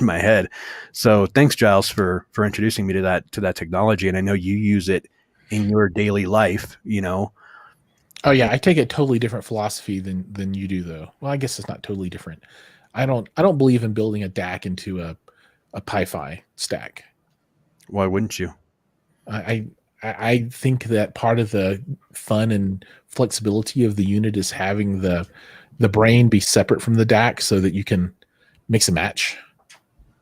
my head. So thanks, Giles, for introducing me to that technology. And I know you use it in your daily life, Oh yeah, I take a totally different philosophy than you do, though. Well, I guess it's not totally different. I don't believe in building a DAC into a Pi-Fi stack. Why wouldn't you? I think that part of the fun and flexibility of the unit is having the brain be separate from the DAC so that you can mix and match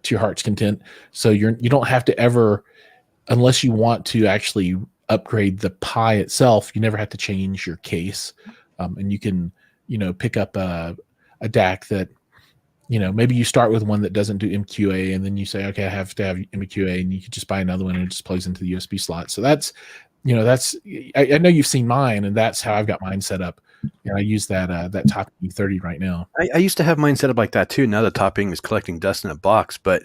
to your heart's content. So you don't have to ever, unless you want to actually upgrade the Pi itself, you never have to change your case. And you can, pick up a DAC that, maybe you start with one that doesn't do MQA, and then you say, okay, I have to have MQA, and you can just buy another one and it just plugs into the USB slot. So that's, I know you've seen mine, and that's how I've got mine set up. And I use that Top E30 right now. I used to have mine set up like that too. Now the topping is collecting dust in a box, but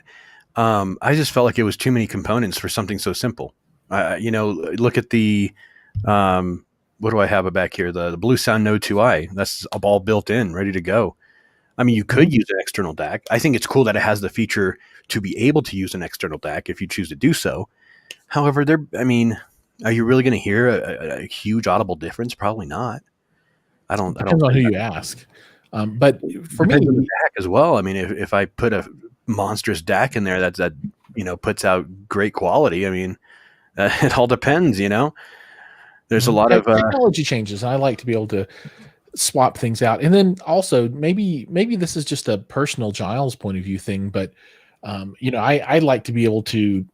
I just felt like it was too many components for something so simple. Look at the what do I have back here? The Blue Sound Node 2i. That's all built in, ready to go. I mean, you could use an external DAC. I think it's cool that it has the feature to be able to use an external DAC if you choose to do so. However, are you really going to hear a huge audible difference? Probably not. Depends on who you ask. But for me, the DAC as well. I mean, if I put a monstrous DAC in there that puts out great quality, I mean, it all depends. There's a lot of technology changes. I like to be able to swap things out. And then also maybe this is just a personal Giles point of view thing, but I like to be able to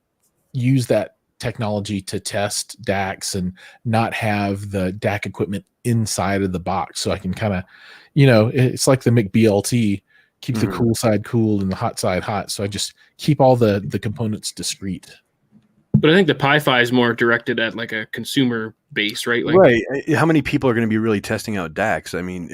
use that technology to test DACs and not have the DAC equipment inside of the box. So I can kind of, it's like the McBLT, keep the cool side cool and the hot side hot. So I just keep all the components discrete. But I think the Pi-Fi is more directed at like a consumer base, right? Right. How many people are going to be really testing out DACs? I mean,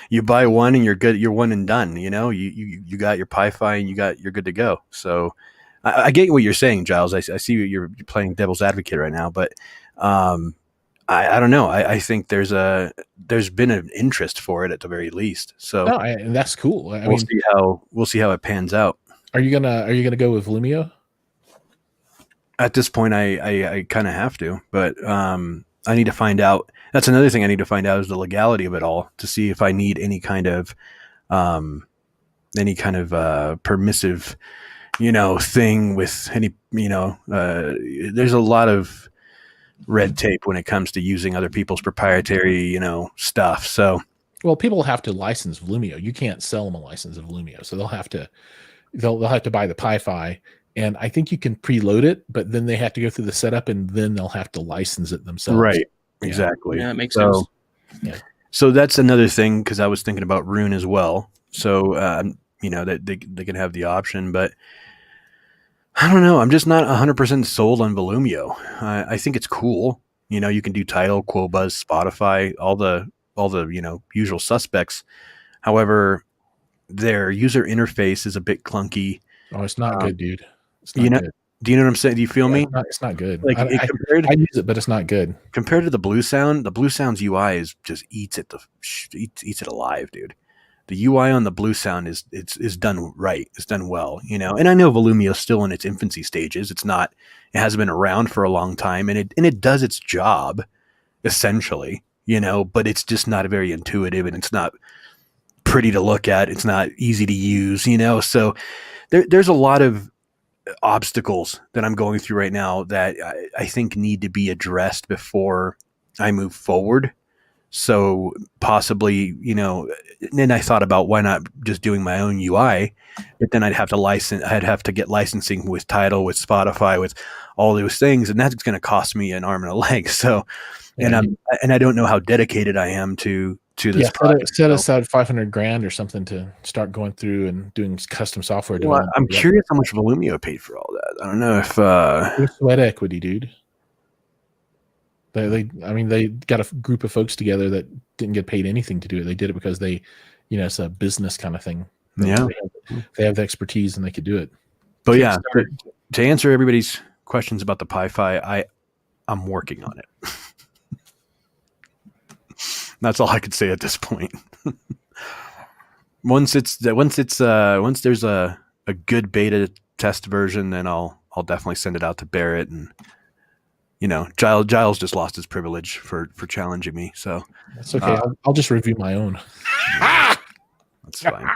you buy one and you're good. You're one and done. You got your Pi-Fi and you're good to go. So I get what you're saying, Giles. I see you're playing devil's advocate right now, but I don't know. I think there's been an interest for it at the very least. So and that's cool. We'll see how it pans out. Are you gonna go with Lumio? At this point, I kind of have to, but I need to find out. That's another thing I need to find out is the legality of it all to see if I need any kind of permissive, thing with any, there's a lot of red tape when it comes to using other people's proprietary, stuff. So, well, people have to license Lumio. You can't sell them a license of Lumio, so they'll have to buy the Pi-Fi. And I think you can preload it, but then they have to go through the setup, and then they'll have to license it themselves. Right. Exactly. Yeah, it makes sense. Yeah. So that's another thing, because I was thinking about Rune as well. So, that they can have the option, but I don't know. I'm just not 100% sold on Volumio. I think it's cool. You can do Tidal, Quobuzz, Spotify, all the usual suspects. However, their user interface is a bit clunky. Oh, it's not good, dude. It's not good. Do you know what I'm saying? Do you feel me? It's not good. Like I use it, but it's not good. Compared to the Blue Sound's UI is just eats it alive, dude. The UI on the Blue Sound is done right. It's done well, And I know Volumio is still in its infancy stages. It hasn't been around for a long time, and it does its job essentially, But it's just not very intuitive, and it's not pretty to look at. It's not easy to use, So there's a lot of obstacles that I'm going through right now that I think need to be addressed before I move forward. So possibly, then I thought about why not just doing my own UI, but then I'd have to get licensing with Tidal, with Spotify, with all those things. And that's going to cost me an arm and a leg. So, and I don't know how dedicated I am to this project. Set aside $500,000 or something to start going through and doing custom software. Well, I'm curious how much Volumio paid for all that. I don't know if sweat equity, dude. I mean, they got a group of folks together that didn't get paid anything to do it. They did it because they, it's a business kind of thing. They have the expertise and they could do it. But yeah, to answer everybody's questions about the Pi-Fi, I'm working on it. That's all I could say at this point. Once there's a good beta test version, then I'll definitely send it out to Barrett, and Giles just lost his privilege for challenging me, so that's okay. I'll just review my own. That's fine.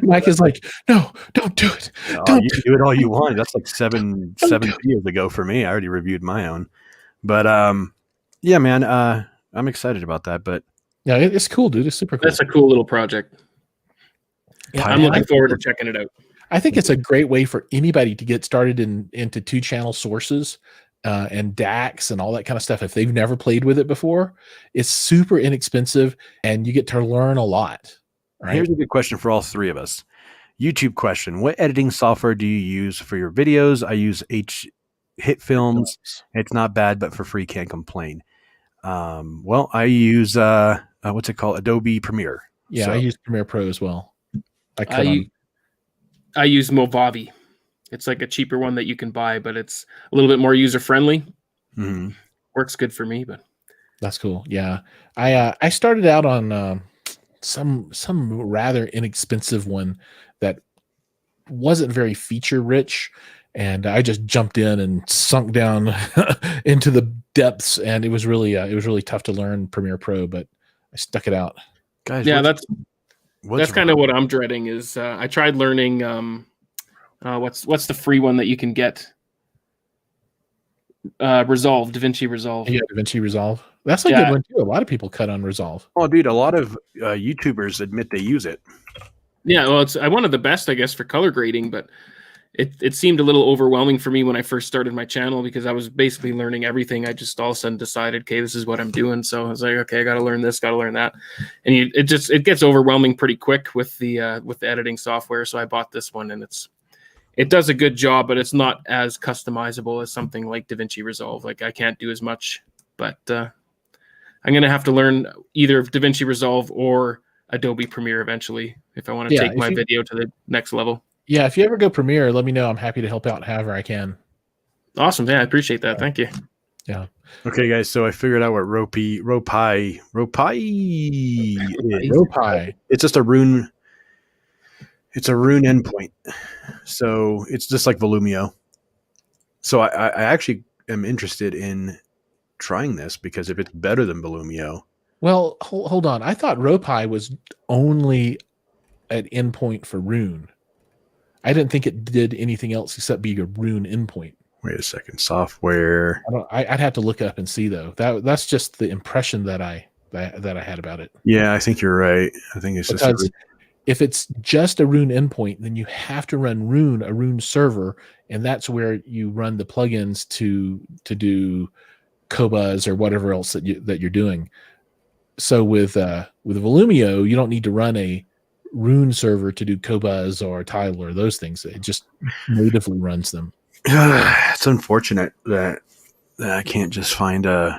Mike is like, no, don't do it. Don't you can do it all you want. That's like seven years ago for me. I already reviewed my own, but yeah, man, I'm excited about that. But yeah, it's cool, dude. It's super cool. That's a cool little project. Yeah, I'm looking forward to checking it out. I think it's a great way for anybody to get started into 2-channel sources and DACs and all that kind of stuff. If they've never played with it before, it's super inexpensive and you get to learn a lot. Right? Here's a good question for all three of us. YouTube question: what editing software do you use for your videos? I use HIFI. It's not bad, but for free, can't complain. Well, I use what's it called? Adobe Premiere. Yeah, so I use Premiere Pro as well. I use Movavi. It's like a cheaper one that you can buy, but it's a little bit more user friendly. Mm-hmm. Works good for me, but that's cool. Yeah, I started out on some rather inexpensive one that wasn't very feature rich, and I just jumped in and sunk down into the depths, and it was really tough to learn Premiere Pro, but I stuck it out. Guys, yeah, that's kind of what I'm dreading. Is I tried learning what's the free one that you can get? Resolve, DaVinci Resolve. Yeah, DaVinci Resolve. That's a good one too. A lot of people cut on Resolve. Oh, dude, a lot of YouTubers admit they use it. Yeah, well, it's one of the best, I guess, for color grading, but it seemed a little overwhelming for me when I first started my channel because I was basically learning everything. I just all of a sudden decided, okay, this is what I'm doing. So I was like, okay, I got to learn this, got to learn that, and it gets overwhelming pretty quick with the editing software. So I bought this one, and it does a good job, but it's not as customizable as something like DaVinci Resolve. Like I can't do as much, but I'm gonna have to learn either DaVinci Resolve or Adobe Premiere eventually if I want to take my video to the next level. Yeah, if you ever go Premiere, let me know. I'm happy to help out however I can. Awesome. Yeah, I appreciate that. Thank you. Yeah. Okay, guys. So I figured out what RoPi is. It's just a rune. It's a rune endpoint. So it's just like Volumio. So I actually am interested in trying this because if it's better than Volumio. Well, hold on. I thought RoPi was only an endpoint for rune. I didn't think it did anything else except be a rune endpoint. Wait a second. Software. I'd have to look it up and see though. That's just the impression that I had about it. Yeah, I think you're right. I think it's because just if it's just a rune endpoint, then you have to run a rune server, and that's where you run the plugins to do Cobuzz or whatever else that you're doing. So with Volumio, you don't need to run a rune server to do Cobuzz or Tile or those things. It just natively runs them. It's unfortunate that I can't just find I'm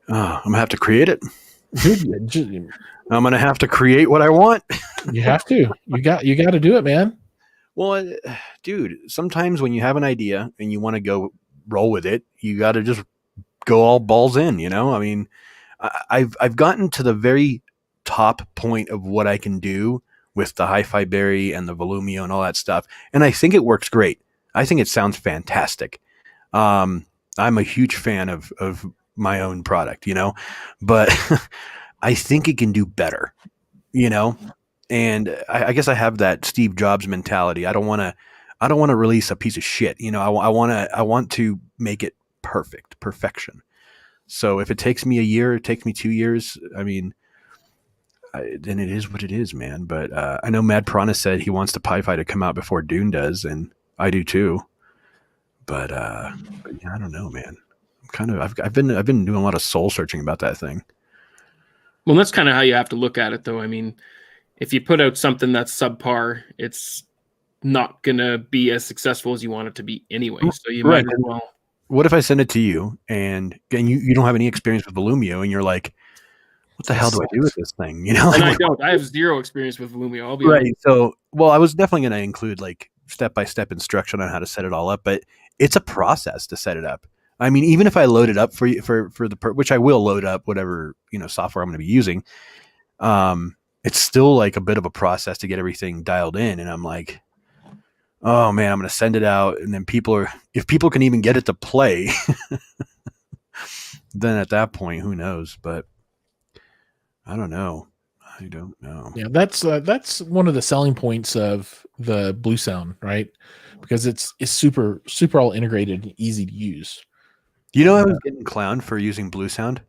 gonna have to create it. I'm gonna have to create what I want. You have to. You got to do it, man. Well, dude, sometimes when you have an idea and you want to go roll with it, you got to just go all balls in. I mean, I've gotten to the very top point of what I can do with the HIFI Berry and the Volumio and all that stuff, and I think it works great. I think it sounds fantastic. I'm a huge fan of my own product, but I think it can do better, and I guess I have that Steve Jobs mentality. I don't want to release a piece of shit. I want to make it perfection. So if it takes me a year, it takes me 2 years. I mean, then it is what it is, man. But I know Mad Piranha said he wants the Pi-Fi to come out before Dune does, and I do too. But yeah, I don't know, man. I've been doing a lot of soul searching about that thing. Well, that's kind of how you have to look at it, though. I mean, if you put out something that's subpar, it's not gonna be as successful as you want it to be anyway. So you Right. might as well. What if I send it to you and you don't have any experience with Volumio and you're like, what the hell do I do with this thing? And I don't. I have zero experience with Volumio. I'll be right. honest. So, well, I was definitely going to include like step-by-step instruction on how to set it all up, but it's a process to set it up. I mean, even if I load it up for you for which I will load up whatever, software I'm going to be using, it's still like a bit of a process to get everything dialed in. And I'm like, oh man, I'm going to send it out. And then if people can even get it to play, then at that point, who knows? But I don't know. Yeah, that's one of the selling points of the Blue Sound, right? Because it's super all integrated and easy to use. I was getting clowned for using Blue Sound.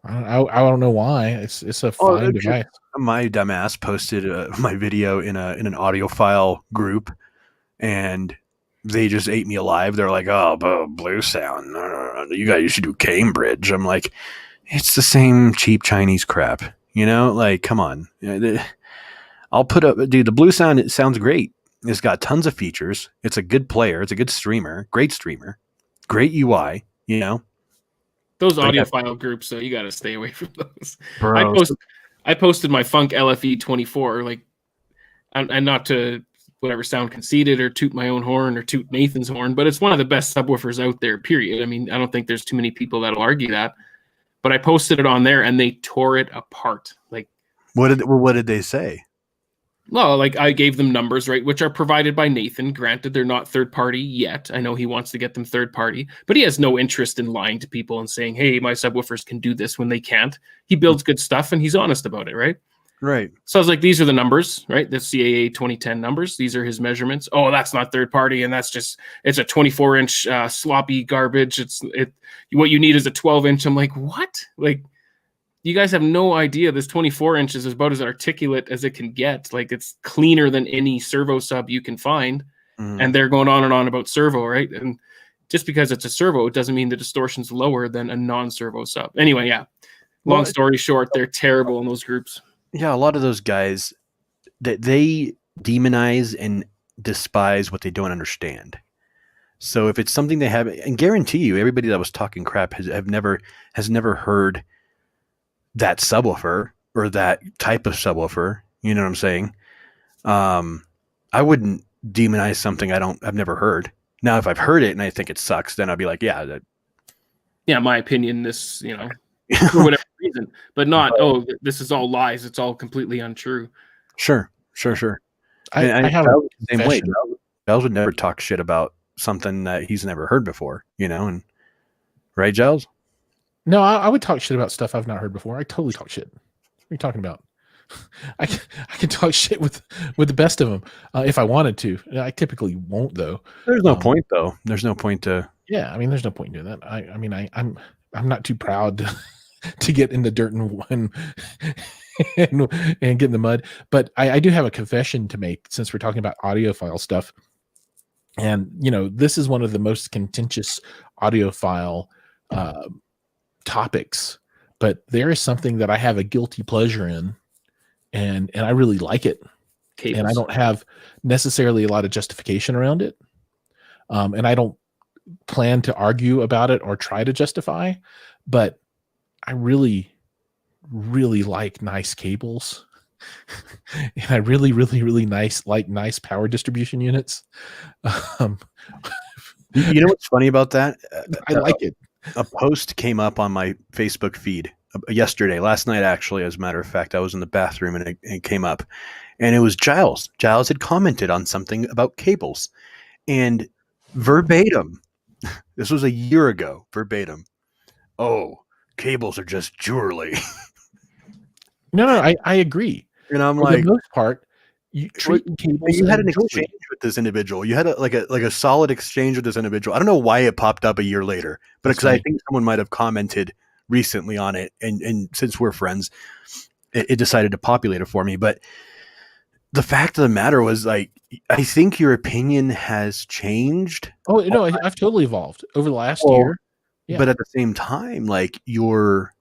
I don't know why. It's a fine device. My dumbass posted my video in an audiophile group, and they just ate me alive. They're like, "Oh, Blue Sound, you should do Cambridge." I'm like, it's the same cheap Chinese crap, Like, come on. I'll put up, dude. The Blue Sound, it sounds great. It's got tons of features. It's a good player. It's a good streamer. Great streamer. Great UI. Those audiophile groups, so you got to stay away from those. Bro. I posted my Funk LFE 24, like, and not to whatever sound conceited or toot my own horn or toot Nathan's horn, but it's one of the best subwoofers out there, period. I mean, I don't think there's too many people that'll argue that, but I posted it on there and they tore it apart. Like, what did they say? Well, like I gave them numbers, right, which are provided by Nathan. Granted, they're not third party yet. I know he wants to get them third party, but he has no interest in lying to people and saying, hey, my subwoofers can do this when they can't. He builds good stuff and he's honest about it, right? Right. So I was like, these are the numbers, right? The CAA 2010 numbers. These are his measurements. Oh, that's not third party. And it's a 24-inch sloppy garbage. What you need is a 12-inch. I'm like, what? Like, you guys have no idea. This 24 inches is about as articulate as it can get. Like, it's cleaner than any servo sub you can find. And they're going on and on about servo, right? And just because it's a servo, it doesn't mean the distortion's lower than a non-servo sub. Anyway, yeah. Long story short, they're terrible in those groups. Yeah, a lot of those guys, they demonize and despise what they don't understand. So if it's something they have, and guarantee you, everybody that was talking crap has never heard that subwoofer or that type of subwoofer. You know what I'm saying? I wouldn't demonize something I've never heard. Now, if I've heard it and I think it sucks, then I'll be like, yeah. My opinion, this, for whatever reason, but not, this is all lies. It's all completely untrue. Sure. I have the same way. Giles would never talk shit about something that he's never heard before, and right, Giles? No, I would talk shit about stuff I've not heard before. I totally talk shit. What are you talking about? I can talk shit with the best of them if I wanted to. I typically won't, though. There's no point, though. There's no point to. Yeah, I mean, there's no point in doing that. I'm not too proud to get in the dirt and get in the mud. But I do have a confession to make since we're talking about audiophile stuff. And this is one of the most contentious audiophile topics. But there is something that I have a guilty pleasure in. And I really like it. Cables. And I don't have necessarily a lot of justification around it. And I don't plan to argue about it or try to justify, but I really, really like nice cables. And I really, really, really like nice power distribution units. You know what's funny about that? I like it. A post came up on my Facebook feed last night, actually, as a matter of fact. I was in the bathroom and it came up, and it was Giles. Giles had commented on something about cables, and verbatim, this was a year ago, verbatim, oh, cables are just jewelry. No, I agree. And I'm For like, the most part, you treat cables. You had an exchange with this individual. You had a solid exchange with this individual. I don't know why it popped up a year later, but because I think someone might have commented recently on it, and since we're friends, it decided to populate it for me. But the fact of the matter was, like, I think your opinion has changed. Oh no, I've totally evolved over the last year. Yeah. But at the same time, like your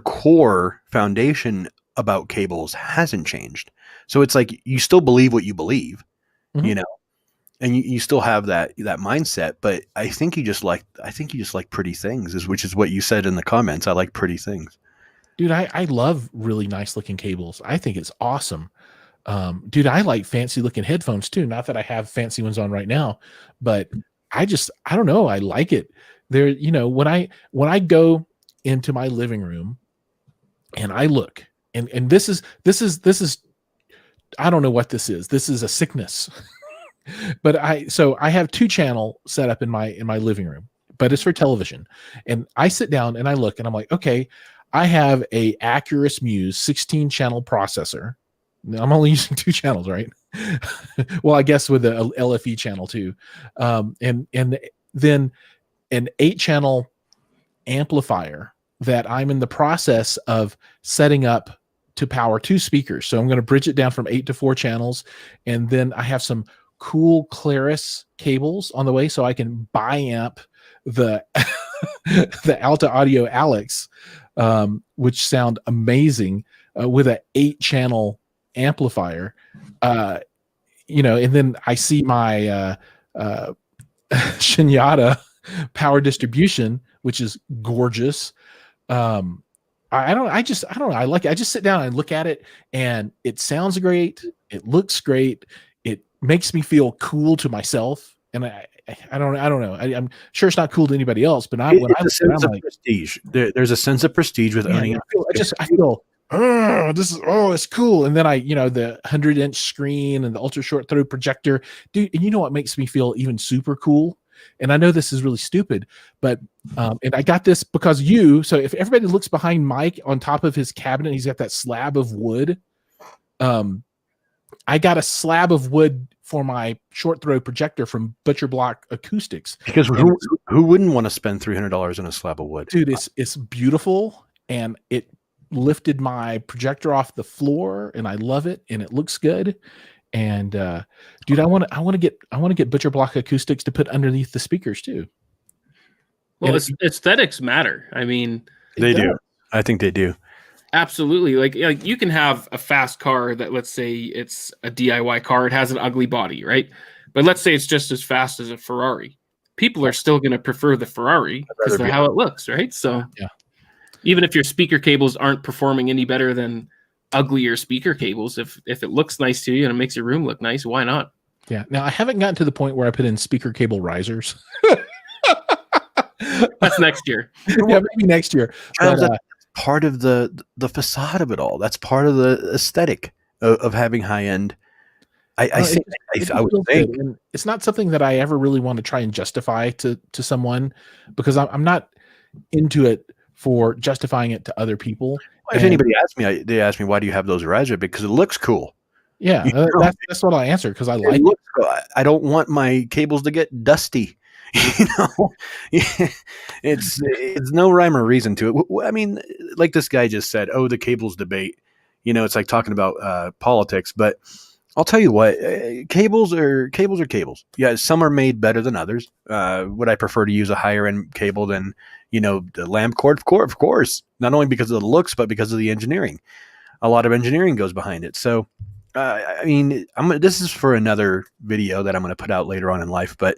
core foundation about cables hasn't changed. So it's like you still believe what you believe. you know, and you still have that mindset, but I think you just like pretty things, which is what you said in the comments. I like pretty things. Dude, I love really nice looking cables. I think it's awesome. Dude, I like fancy looking headphones too. Not that I have fancy ones on right now, but I don't know. I like it. There, you know, when I go into my living room and I look, and this is I don't know what this is. This is a sickness. But I have 2-channel set up in my living room, but it's for television. And I sit down and I look and I'm like, okay, I have a Acurus Muse 16-channel processor. I'm only using 2 channels, right? Well, I guess with a LFE channel too. And then an 8-channel amplifier that I'm in the process of setting up to power 2 speakers. So I'm going to bridge it down from 8 to 4 channels. And then I have some cool Claris cables on the way so I can bi-amp the the Alta Audio Alex, which sound amazing with an 8-channel amplifier. You know, and then I see my Shinyata power distribution, which is gorgeous. I don't know. I like it. I just sit down and look at it and it sounds great. It looks great. It makes me feel cool to myself. And I don't know. I'm sure it's not cool to anybody else, but prestige. There's a sense of prestige with owning. I feel it's cool. And then the 100-inch screen and the ultra short throw projector, dude. And you know what makes me feel even super cool? And I know this is really stupid, but and I got this because so if everybody looks behind Mike on top of his cabinet, he's got that slab of wood. I got a slab of wood for my short throw projector from Butcher Block Acoustics. Because who wouldn't want to spend $300 on a slab of wood? Dude, it's beautiful, and it lifted my projector off the floor, and I love it, and it looks good. And dude, I want to get Butcher Block Acoustics to put underneath the speakers too. Well, aesthetics matter. I mean, they do. I think they do. Absolutely. Like you can have a fast car that, let's say it's a DIY car. It has an ugly body, right? But let's say it's just as fast as a Ferrari. People are still going to prefer the Ferrari because of how it looks, right? So yeah. Even if your speaker cables aren't performing any better than uglier speaker cables, if it looks nice to you and it makes your room look nice, why not? Yeah. Now I haven't gotten to the point where I put in speaker cable risers. That's next year. Yeah, maybe next year. But, part of the facade of it all. That's part of the aesthetic of having high end. I would think and it's not something that I ever really want to try and justify to someone, because I'm not into it for justifying it to other people. If anybody asks me, they ask me, why do you have those riser? Because it looks cool. Yeah, that's what I answer, because I like it. Cool. I don't want my cables to get dusty. It's no rhyme or reason to it. I mean, like this guy just said, the cables debate. It's like talking about politics. But I'll tell you what, cables are cables. Yeah, some are made better than others. Would I prefer to use a higher end cable than the lamp cord? Of course. Not only because of the looks, but because of the engineering. A lot of engineering goes behind it. So, I mean, this is for another video that I'm going to put out later on in life, but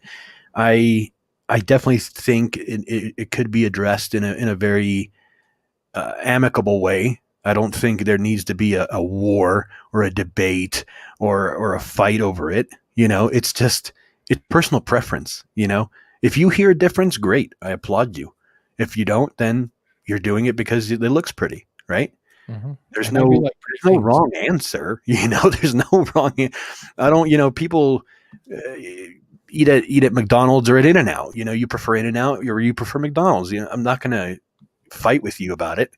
I definitely think it could be addressed in a very amicable way. I don't think there needs to be a war or a debate or a fight over it. It's personal preference. If you hear a difference, great. I applaud you. If you don't, then you're doing it because it looks pretty, right? Mm-hmm. There's no wrong answer. There's no wrong. I don't. People. Eat at McDonald's or at In-N-Out. You prefer In-N-Out or you prefer McDonald's. I'm not going to fight with you about it.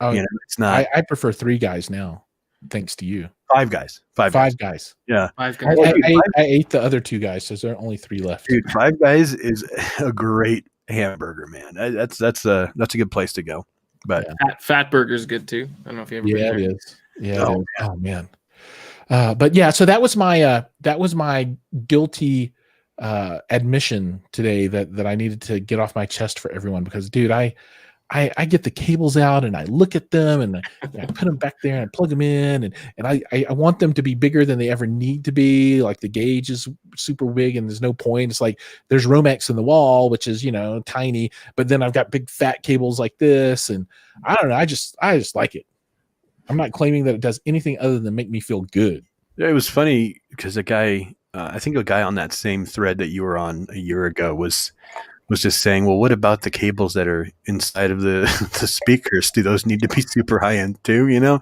Oh, it's not. I prefer 3 guys now, thanks to you. 5 guys. 5 guys. Yeah. 5 guys. I ate the other 2 guys, so there are only 3 left. Dude, 5 guys is a great hamburger, man. That's a good place to go. But Fat Burger's good too. I don't know if you ever. Yeah, it is. Yeah. Oh man. But yeah, so that was my guilty admission today that I needed to get off my chest for everyone, because dude, I I get the cables out and I look at them and I put them back there and I plug them in and I want them to be bigger than they ever need to be. Like the gauge is super big and there's no point. It's like there's Romex in the wall, which is, tiny, but then I've got big fat cables like this. And I don't know. I just like it. I'm not claiming that it does anything other than make me feel good. Yeah, it was funny because a guy, I think a guy on that same thread that you were on a year ago was just saying, well, what about the cables that are inside of the speakers? Do those need to be super high end too? Yeah.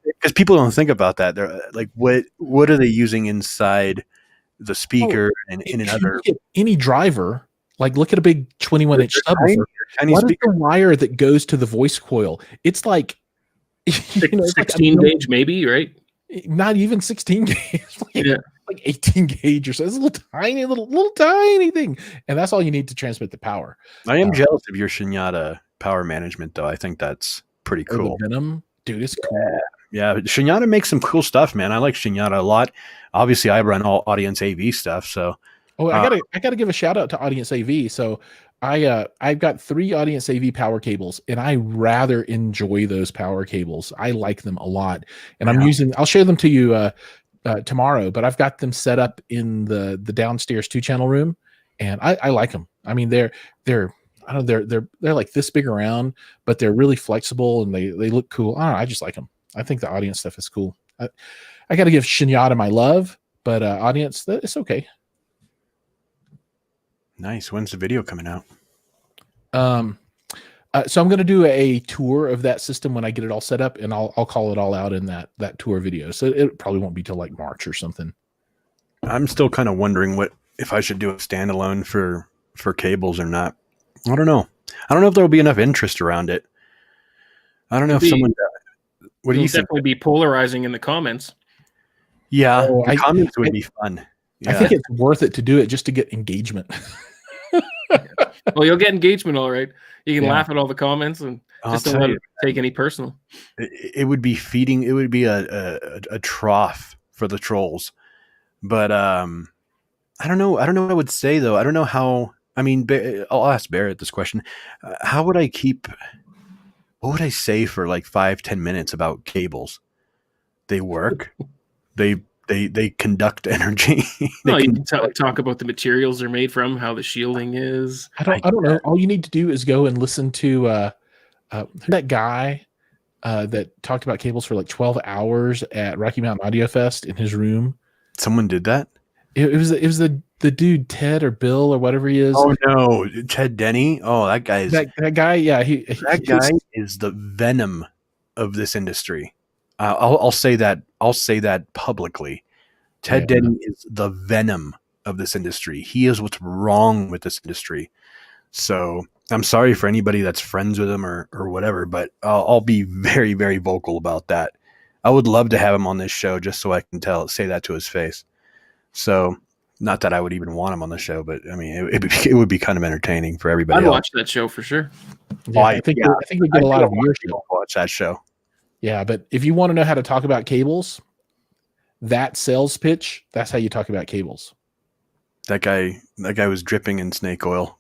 Because people don't think about that. They're like, what are they using inside the speaker and in another? Any driver, like look at a big 21-inch subwoofer. What is the wire that goes to the voice coil? It's like 16 gauge, maybe, right? Not even 16 gauge. Like 18 gauge or so. It's a little tiny thing, and that's all you need to transmit the power. I am jealous of your Shinyata power management, though. I think that's pretty cool. The Venom, dude, it's cool. Yeah, Shinyata makes some cool stuff, man. I like Shinyata a lot. Obviously, I run all Audience AV stuff, so. Oh, I gotta give a shout out to Audience AV. So I've got 3 Audience AV power cables, and I rather enjoy those power cables. I like them a lot, and I'll share them to you tomorrow, but I've got them set up in the downstairs 2-channel room, and I like them. I mean, they're like this big around, but they're really flexible and they look cool. I don't know, I just like them. I think the Audience stuff is cool. I got to give Shinyata my love, but Audience, it's okay. Nice. When's the video coming out? So I'm going to do a tour of that system when I get it all set up, and I'll call it all out in that tour video. So it probably won't be till like March or something. I'm still kind of wondering if I should do a standalone for cables or not. I don't know. I don't know if there'll be enough interest around it. I don't know if someone. What do you think? Definitely be polarizing in the comments. Yeah, the comments would be fun. Yeah. I think it's worth it to do it just to get engagement. Well, you'll get engagement, all right. You can laugh at all the comments and just don't let it take any personal. It would be feeding. It would be a trough for the trolls. But I don't know. I don't know what I would say though. I don't know how. I mean, I'll ask Barrett this question. How would I keep? What would I say for like 5-10 minutes about cables? They work. They conduct energy. No, you can talk about the materials they're made from, how the shielding is. I don't know. All you need to do is go and listen to that guy that talked about cables for like 12 hours at Rocky Mountain Audio Fest in his room. Someone did that? It was the dude Ted or Bill or whatever he is. Oh no, Ted Denny. Oh, that guy is that guy. Yeah, that guy is the venom of this industry. I'll say that. I'll say that publicly. Ted Denny is the venom of this industry. He is what's wrong with this industry. So I'm sorry for anybody that's friends with him or whatever, but I'll be very, very vocal about that. I would love to have him on this show just so I can say that to his face. So not that I would even want him on the show, but I mean, it would be kind of entertaining for everybody. I'd watch that show for sure. Yeah, I think we get a lot of viewership. Watch that show. Yeah, but if you want to know how to talk about cables, that sales pitch, that's how you talk about cables. That guy was dripping in snake oil.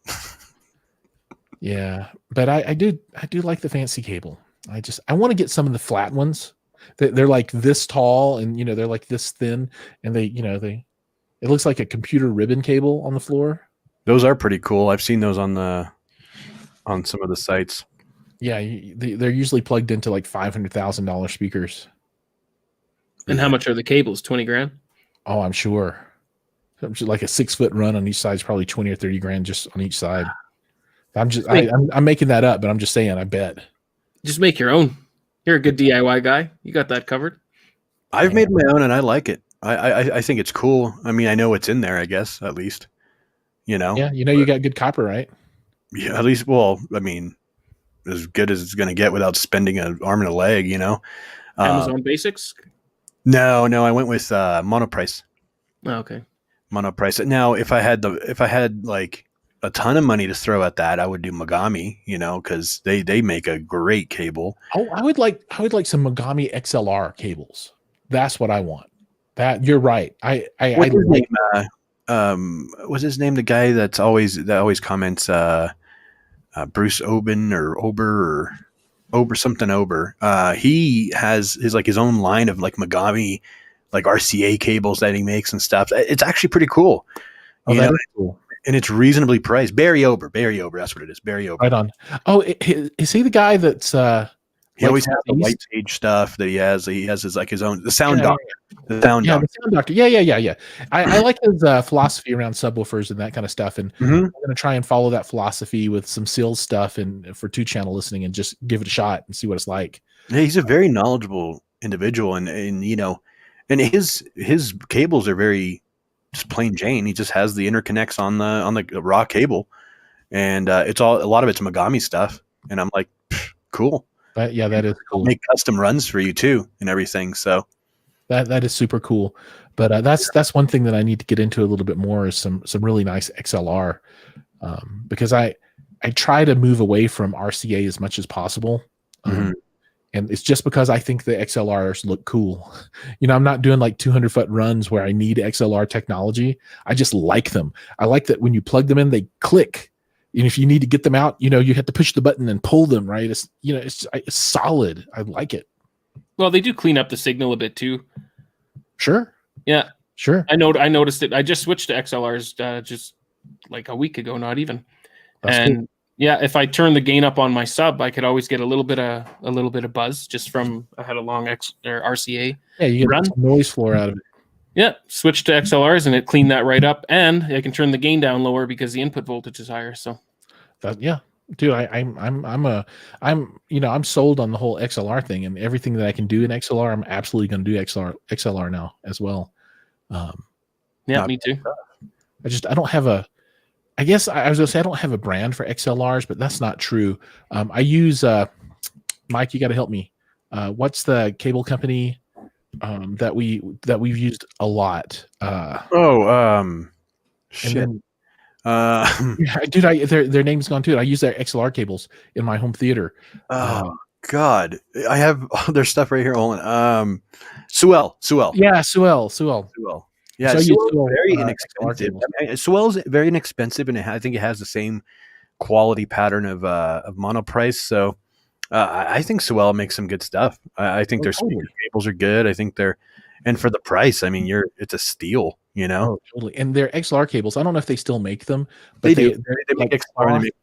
Yeah, but I do like the fancy cable. I want to get some of the flat ones. They're like this tall and they're like this thin, and it looks like a computer ribbon cable on the floor. Those are pretty cool. I've seen those on some of the sites. Yeah, they're usually plugged into like $500,000 speakers. And how much are the cables? 20 grand? Oh, I'm sure. Like a 6-foot run on each side is probably 20 or 30 grand just on each side. I'm making that up, but I'm just saying, I bet. Just make your own. You're a good DIY guy. You got that covered. I've made my own and I like it. I think it's cool. I mean, I know it's in there, I guess, at least. Yeah, you got good copper, right? Yeah, at least, well, I mean, as good as it's going to get without spending an arm and a leg, Amazon Basics? No, I went with Monoprice. Oh, okay. Monoprice. Now, if I had like a ton of money to throw at that, I would do Mogami, because they make a great cable. Oh, I would like some Mogami XLR cables. That's what I want. That you're right. What's his name? What's his name? The guy that always comments. Bruce Oben or Ober something Ober. He has his own line of like Megami, like RCA cables that he makes and stuff. It's actually pretty cool. Oh, that is cool. And it's reasonably priced. Barry Ober, that's what it is. Barry Ober. Right on. Oh, is he the guy that's he always has the white page stuff that he has. He has his own sound doctor. The sound doctor. Yeah. I like his philosophy around subwoofers and that kind of stuff. And I'm going to try and follow that philosophy with some SEALs stuff and for 2-channel listening and just give it a shot and see what it's like. Yeah, he's a very knowledgeable individual, and his cables are very just plain Jane. He just has the interconnects on the raw cable, and a lot of it's Megami stuff. And I'm like, cool. That is cool. Make custom runs for you too, and everything. So that is super cool. But that's one thing that I need to get into a little bit more is some really nice XLR, because I try to move away from RCA as much as possible. And it's just because I think the XLRs look cool. I'm not doing like 200-foot runs where I need XLR technology. I just like them. I like that when you plug them in, they click. And if you need to get them out, you have to push the button and pull them, right? It's solid. I like it. Well, they do clean up the signal a bit too. Sure. Yeah. Sure. I noticed it. I just switched to XLRs just like a week ago, not even. That's cool. Yeah, if I turn the gain up on my sub, I could always get a little bit of buzz just from I had a long RCA. Yeah, you get some noise floor out of it. Yeah, switch to XLRs and it cleaned that right up, and I can turn the gain down lower because the input voltage is higher. So, dude, I'm sold on the whole XLR thing, and everything that I can do in XLR, I'm absolutely going to do XLR now as well. Me too. I don't have a. I guess I was going to say I don't have a brand for XLRs, but that's not true. I use Mike. You got to help me. What's the cable company that we've used a lot? Shit. Dude, their name's gone too. I use their XLR cables in my home theater. Oh God, I have their stuff right here. Hold on. Sewell. Yeah, Sewell. Yeah, so very inexpensive. Sewell's very inexpensive, and I think it has the same quality pattern of monoprice. So I think Sewell makes some good stuff. I think their speaker cables are good. I think and for the price, I mean, it's a steal. Oh, totally. And their XLR cables, I don't know if they still make them, but they do. They make XLR, they make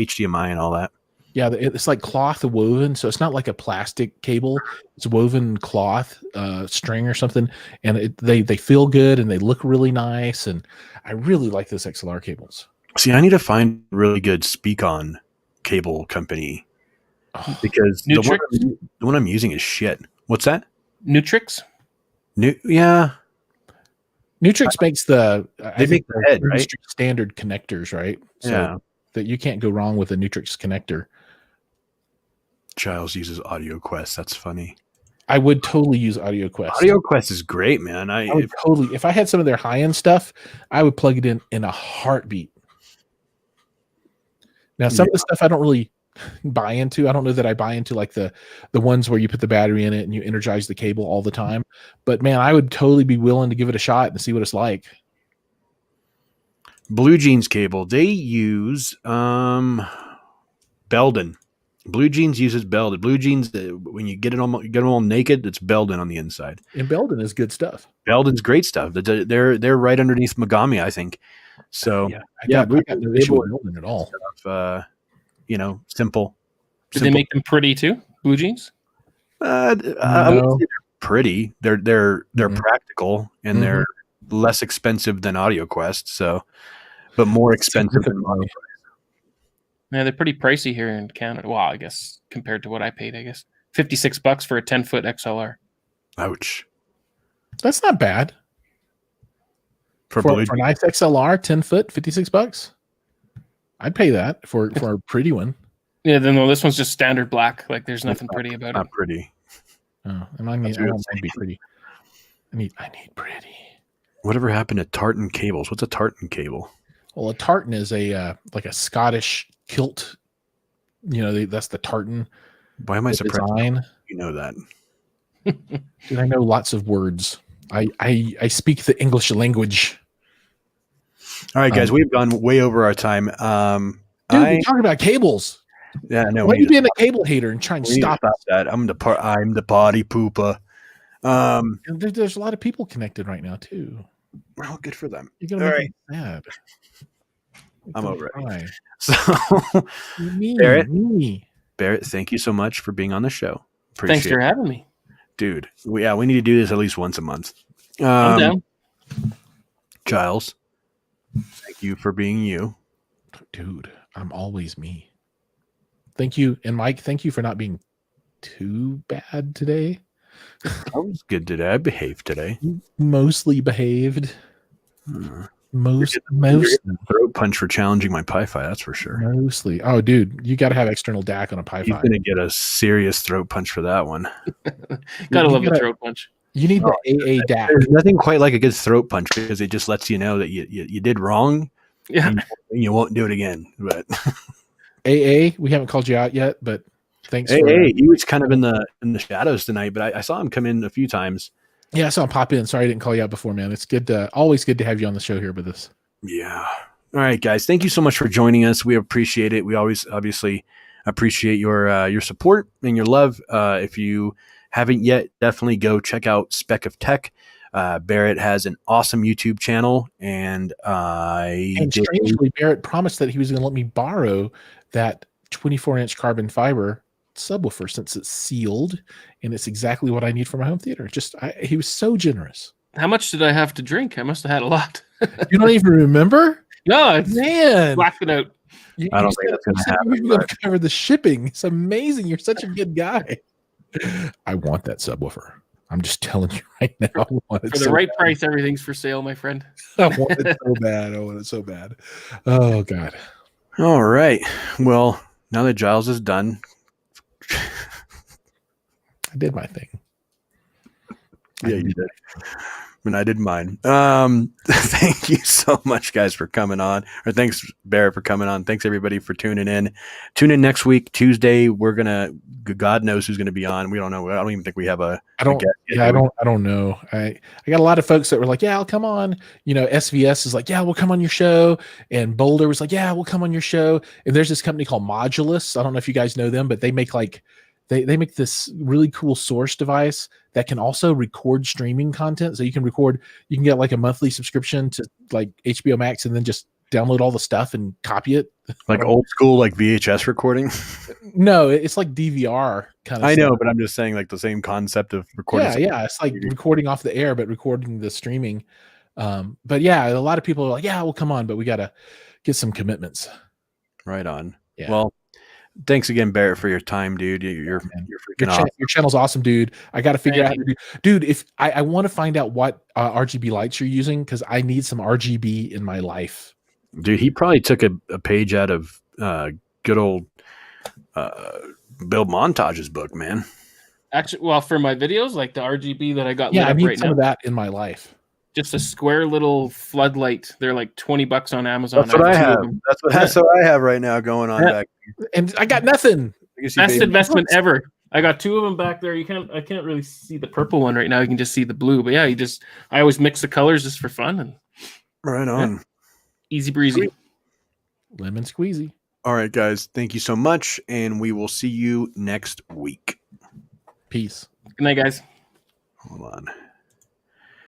HDMI and all that. Yeah, it's like cloth woven, so it's not like a plastic cable. It's woven cloth string or something, and they feel good and they look really nice. And I really like those XLR cables. See, I need to find a really good Speak-On cable company because the one I'm using is shit. What's that? Nutrix? Yeah. Nutrix makes the head, right? Standard connectors, right? So that you can't go wrong with a Nutrix connector. Giles uses Audio Quest. That's funny. I would totally use Audio Quest. Audio Quest is great, man. I would totally. If I had some of their high-end stuff, I would plug it in a heartbeat. Now, some of the stuff I don't really buy into. I don't know that I buy into like the ones where you put the battery in it and you energize the cable all the time. But man, I would totally be willing to give it a shot and see what it's like. Blue Jeans cable. They use Belden. Blue Jeans uses Belden. Blue Jeans, when you get them all naked, it's Belden on the inside. And Belden is good stuff. Belden's great stuff. They're right underneath Megami, I think. So I got no issue with Belden at all. Simple. Did they make them pretty too? Blue Jeans? I wouldn't say they're pretty. They're practical and they're less expensive than Audio Quest. So, but more expensive than Audio. Yeah, they're pretty pricey here in Canada. Well, I guess compared to what I paid, $56 for a 10-foot XLR. Ouch. That's not bad. For a nice XLR, 10-foot, $56. I'd pay that for a pretty one. Yeah, no, this one's just standard black. Like there's nothing pretty about it. Not pretty. Oh, and I want to be pretty. I need pretty. Whatever happened to tartan cables? What's a tartan cable? Well, a tartan is like a Scottish kilt. That's the tartan. Why am I surprised? Design. You know that. Dude, I know lots of words. I speak the English language. All right, guys, we've gone way over our time. Dude, we're talking about cables. Yeah, no. Why are you being a cable hater and trying to stop that? I'm the party pooper. There's a lot of people connected right now too. Well, good for them. You're gonna make me sad. I'm over it. So, Barrett, thank you so much for being on the show. Thanks for having me, dude. We need to do this at least once a month. I'm down. Giles, thank you for being you, dude. I'm always me. Thank you, and Mike, thank you for not being too bad today. I was good today. I behaved today. Mostly behaved. Most throat punch for challenging my Pi-Fi, that's for sure. Mostly. Oh, dude, you got to have external DAC on a Pi-Fi. He's gonna get a serious throat punch for that one. Gotta love the throat punch. You need the AA DAC. There's nothing quite like a good throat punch because it just lets you know that you did wrong. Yeah, and you won't do it again. But AA, we haven't called you out yet, but thanks. AA, he was kind of in the shadows tonight, but I saw him come in a few times. Yeah, I saw him pop in. Sorry I didn't call you out before, man. It's always good to have you on the show here with us. Yeah. All right, guys. Thank you so much for joining us. We appreciate it. We always obviously appreciate your support and your love. If you haven't yet, definitely go check out Spec of Tech. Barrett has an awesome YouTube channel, and strangely, Barrett promised that he was going to let me borrow that 24-inch carbon fiber subwoofer since it's sealed and it's exactly what I need for my home theater. He was so generous. How much did I have to drink? I must have had a lot. You don't even remember? No, man, blacked it out. I don't think that's going to happen. You're going to cover the shipping. It's amazing. You're such a good guy. I want that subwoofer. I'm just telling you right now. For the right price, everything's for sale, my friend. I want it so bad. I want it so bad. Oh, God. All right. Well, now that Giles is done, I did my thing. Yeah, you did. And I did mine. Thank you so much, guys, for coming on. Or thanks, Barrett, for coming on. Thanks, everybody, for tuning in. Tune in next week, Tuesday. We're gonna. God knows who's gonna be on. We don't know. I don't even think we have a. I don't know. I got a lot of folks that were like, "Yeah, I'll come on." You know, SVS is like, "Yeah, we'll come on your show," and Boulder was like, "Yeah, we'll come on your show." And there's this company called Modulus. I don't know if you guys know them, but they make they make this really cool source device that can also record streaming content. So you can get like a monthly subscription to like HBO Max and then just download all the stuff and copy it. Like old school, like VHS recording? No, it's like DVR kind of I stuff. know, but I'm just saying like the same concept of recording. Yeah. It's like recording off the air, but recording the streaming. But yeah, a lot of people are like, "Yeah, we'll come on," but we got to get some commitments. Right on. Yeah. Well, thanks again, Barrett, for your time, dude. You're freaking awesome. Your channel's awesome, dude. I got to figure out how to do. Dude, if I want to find out what RGB lights you're using, because I need some RGB in my life. Dude, he probably took a page out of good old Bill Montage's book, man. Actually, well, for my videos, like the RGB that I got, I need some of that in my life. Just a square little floodlight. They're like $20 on Amazon. That's what I have. That's what I have right now going on back. And I got nothing. Best investment ever. I got two of them back there. I can't really see the purple one right now. You can just see the blue. But yeah, I always mix the colors just for fun. And right on. Yeah. Easy breezy. Lemon squeezy. All right, guys. Thank you so much. And we will see you next week. Peace. Good night, guys. Hold on.